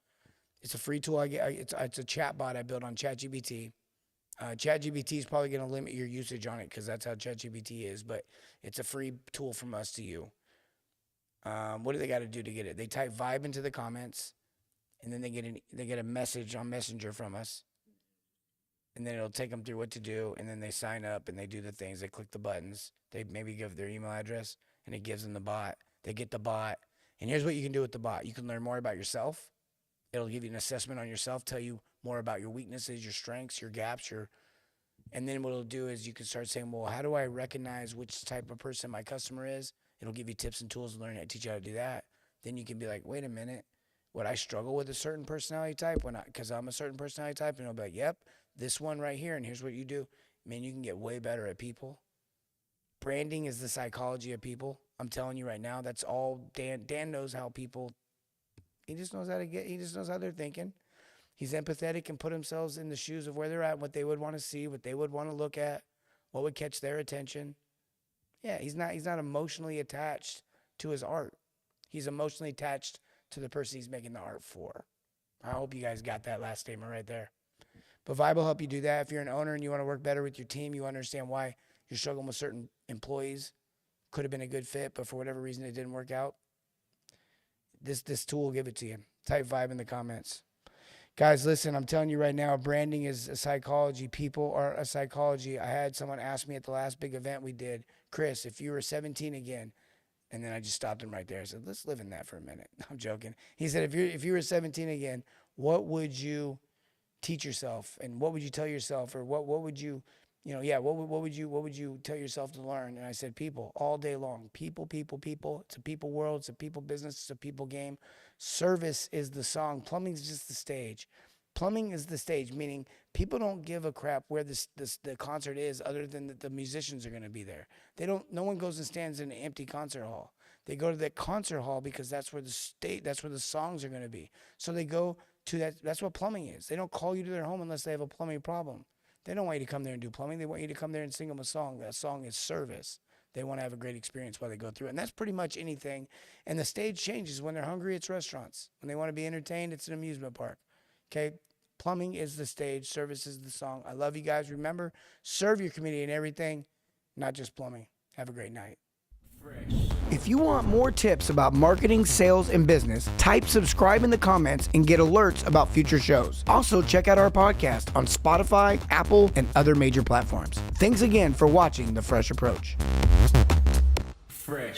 it's a free tool. It's a chat bot I built on ChatGPT. ChatGPT is probably going to limit your usage on it because that's how ChatGPT is, but it's a free tool from us to you. What do they got to do to get it? They type vibe into the comments, and then they get a message on Messenger from us. And then it'll take them through what to do, and then they sign up, and they do the things. They click the buttons. They maybe give their email address, and it gives them the bot. They get the bot. And here's what you can do with the bot. You can learn more about yourself. It'll give you an assessment on yourself, tell you more about your weaknesses, your strengths, your gaps, and then what it'll do is you can start saying, well, how do I recognize which type of person my customer is? It'll give you tips and tools to learn how to teach you how to do that. Then you can be like, wait a minute, would I struggle with a certain personality type because I'm a certain personality type? And it'll be like, yep, this one right here, and here's what you do. Man, you can get way better at people. Branding is the psychology of people. I'm telling you right now, that's all Dan knows how people, he just knows how they're thinking. He's empathetic and put themselves in the shoes of where they're at, what they would want to see, what they would want to look at, what would catch their attention. Yeah, he's not emotionally attached to his art. He's emotionally attached to the person he's making the art for. I hope you guys got that last statement right there. But Vibe will help you do that. If you're an owner and you want to work better with your team, you understand why you're struggling with certain employees, could have been a good fit, but for whatever reason it didn't work out, this tool will give it to you. Type 5 in the comments. Guys, listen, I'm telling you right now, branding is a psychology. People are a psychology. I had someone ask me at the last big event we did, Chris, if you were 17 again, and then I just stopped him right there. I said, let's live in that for a minute. I'm joking. He said, if you were 17 again, what would you teach yourself? And what would you tell yourself? Or what would you, what would you tell yourself to learn? And I said, people, all day long. People. It's a people world. It's a people business. It's a people game. Service is the song. Plumbing is just the stage. Plumbing is the stage, meaning people don't give a crap where the concert is other than that the musicians are going to be there. No one goes and stands in an empty concert hall. They go to that concert hall because that's where the songs are going to be. So they go to that. That's what plumbing is. They don't call you to their home unless they have a plumbing problem. They don't want you to come there and do plumbing. They want you to come there and sing them a song. That song is service. They want to have a great experience while they go through it. And that's pretty much anything. And the stage changes. When they're hungry, it's restaurants. When they want to be entertained, it's an amusement park. Okay? Plumbing is the stage. Service is the song. I love you guys. Remember, serve your community and everything, not just plumbing. Have a great night. If you want more tips about marketing, sales, and business, type subscribe in the comments and get alerts about future shows. Also, check out our podcast on Spotify, Apple, and other major platforms. Thanks again for watching The Fresh Approach. Fresh.